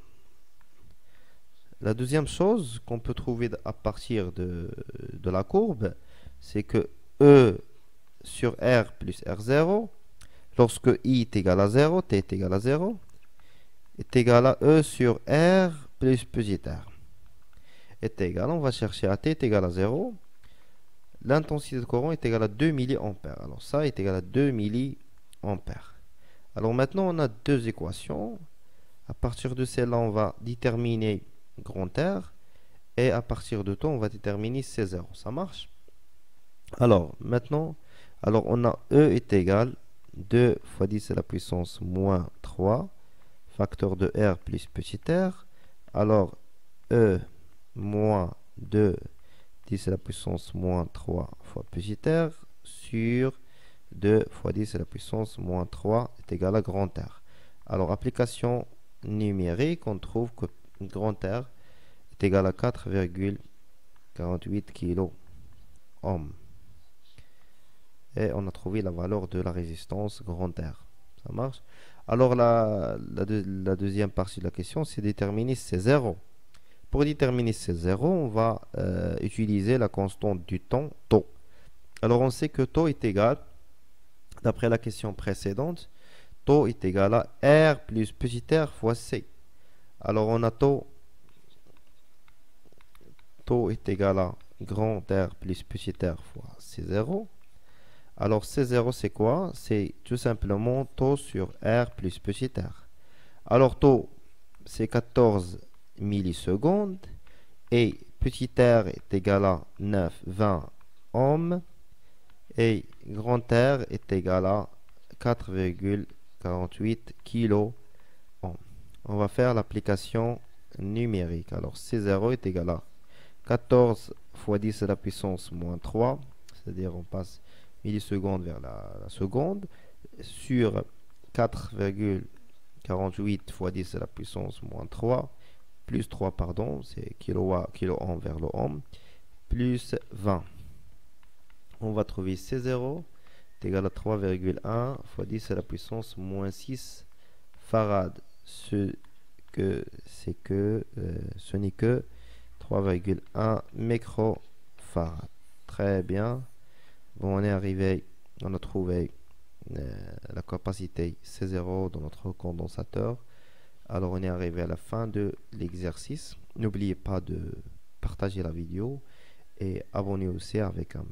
La deuxième chose qu'on peut trouver à partir de la courbe, c'est que E sur R plus R0, lorsque I est égal à 0, T est égal à 0, est égal à E sur R plus petit r. Est égal, on va chercher à T est égal à 0. L'intensité de courant est égale à 2 mA. Alors ça est égal à 2 mA. Alors maintenant, on a deux équations. À partir de celle-là, on va déterminer grand R. Et à partir de temps, on va déterminer C0. Ça marche? Alors, maintenant, on a E est égal 2 fois 10 à la puissance moins 3, facteur de R plus petit r. Alors, E moins 2 10 à la puissance moins 3 fois petit r sur 2 fois 10 à la puissance moins 3 est égal à grand R. Alors, application numérique, on trouve que grand R est égal à 4,48 kilo ohm. Et on a trouvé la valeur de la résistance grand R. Ça marche? Alors, la deuxième partie de la question, c'est déterminer C0. Pour déterminer C0, on va utiliser la constante du temps, taux. Alors, on sait que taux est égal, d'après la question précédente, taux est égal à R plus petit r fois C. Alors, on a taux est égal à grand R plus petit r fois C0. Alors, C0, c'est quoi? C'est tout simplement taux sur R plus petit r. Alors, taux, c'est 14 millisecondes. Et petit r est égal à 9,20 ohms. Et grand R est égal à 4,48 kilo ohms. On va faire l'application numérique. Alors, C0 est égal à 14 fois 10 à la puissance moins 3. C'est-à-dire, on passe millisecondes vers la seconde, sur 4,48 fois 10 à la puissance moins 3, plus 3, pardon, c'est kilo ohm vers le ohm, plus 20. On va trouver C0 est égal à 3,1 fois 10 à la puissance moins 6 farad, ce ce n'est que 3,1 microfarad. Très bien. Bon, on a trouvé la capacité C0 dans notre condensateur. Alors on est arrivé à la fin de l'exercice. N'oubliez pas de partager la vidéo et abonnez aussi avec un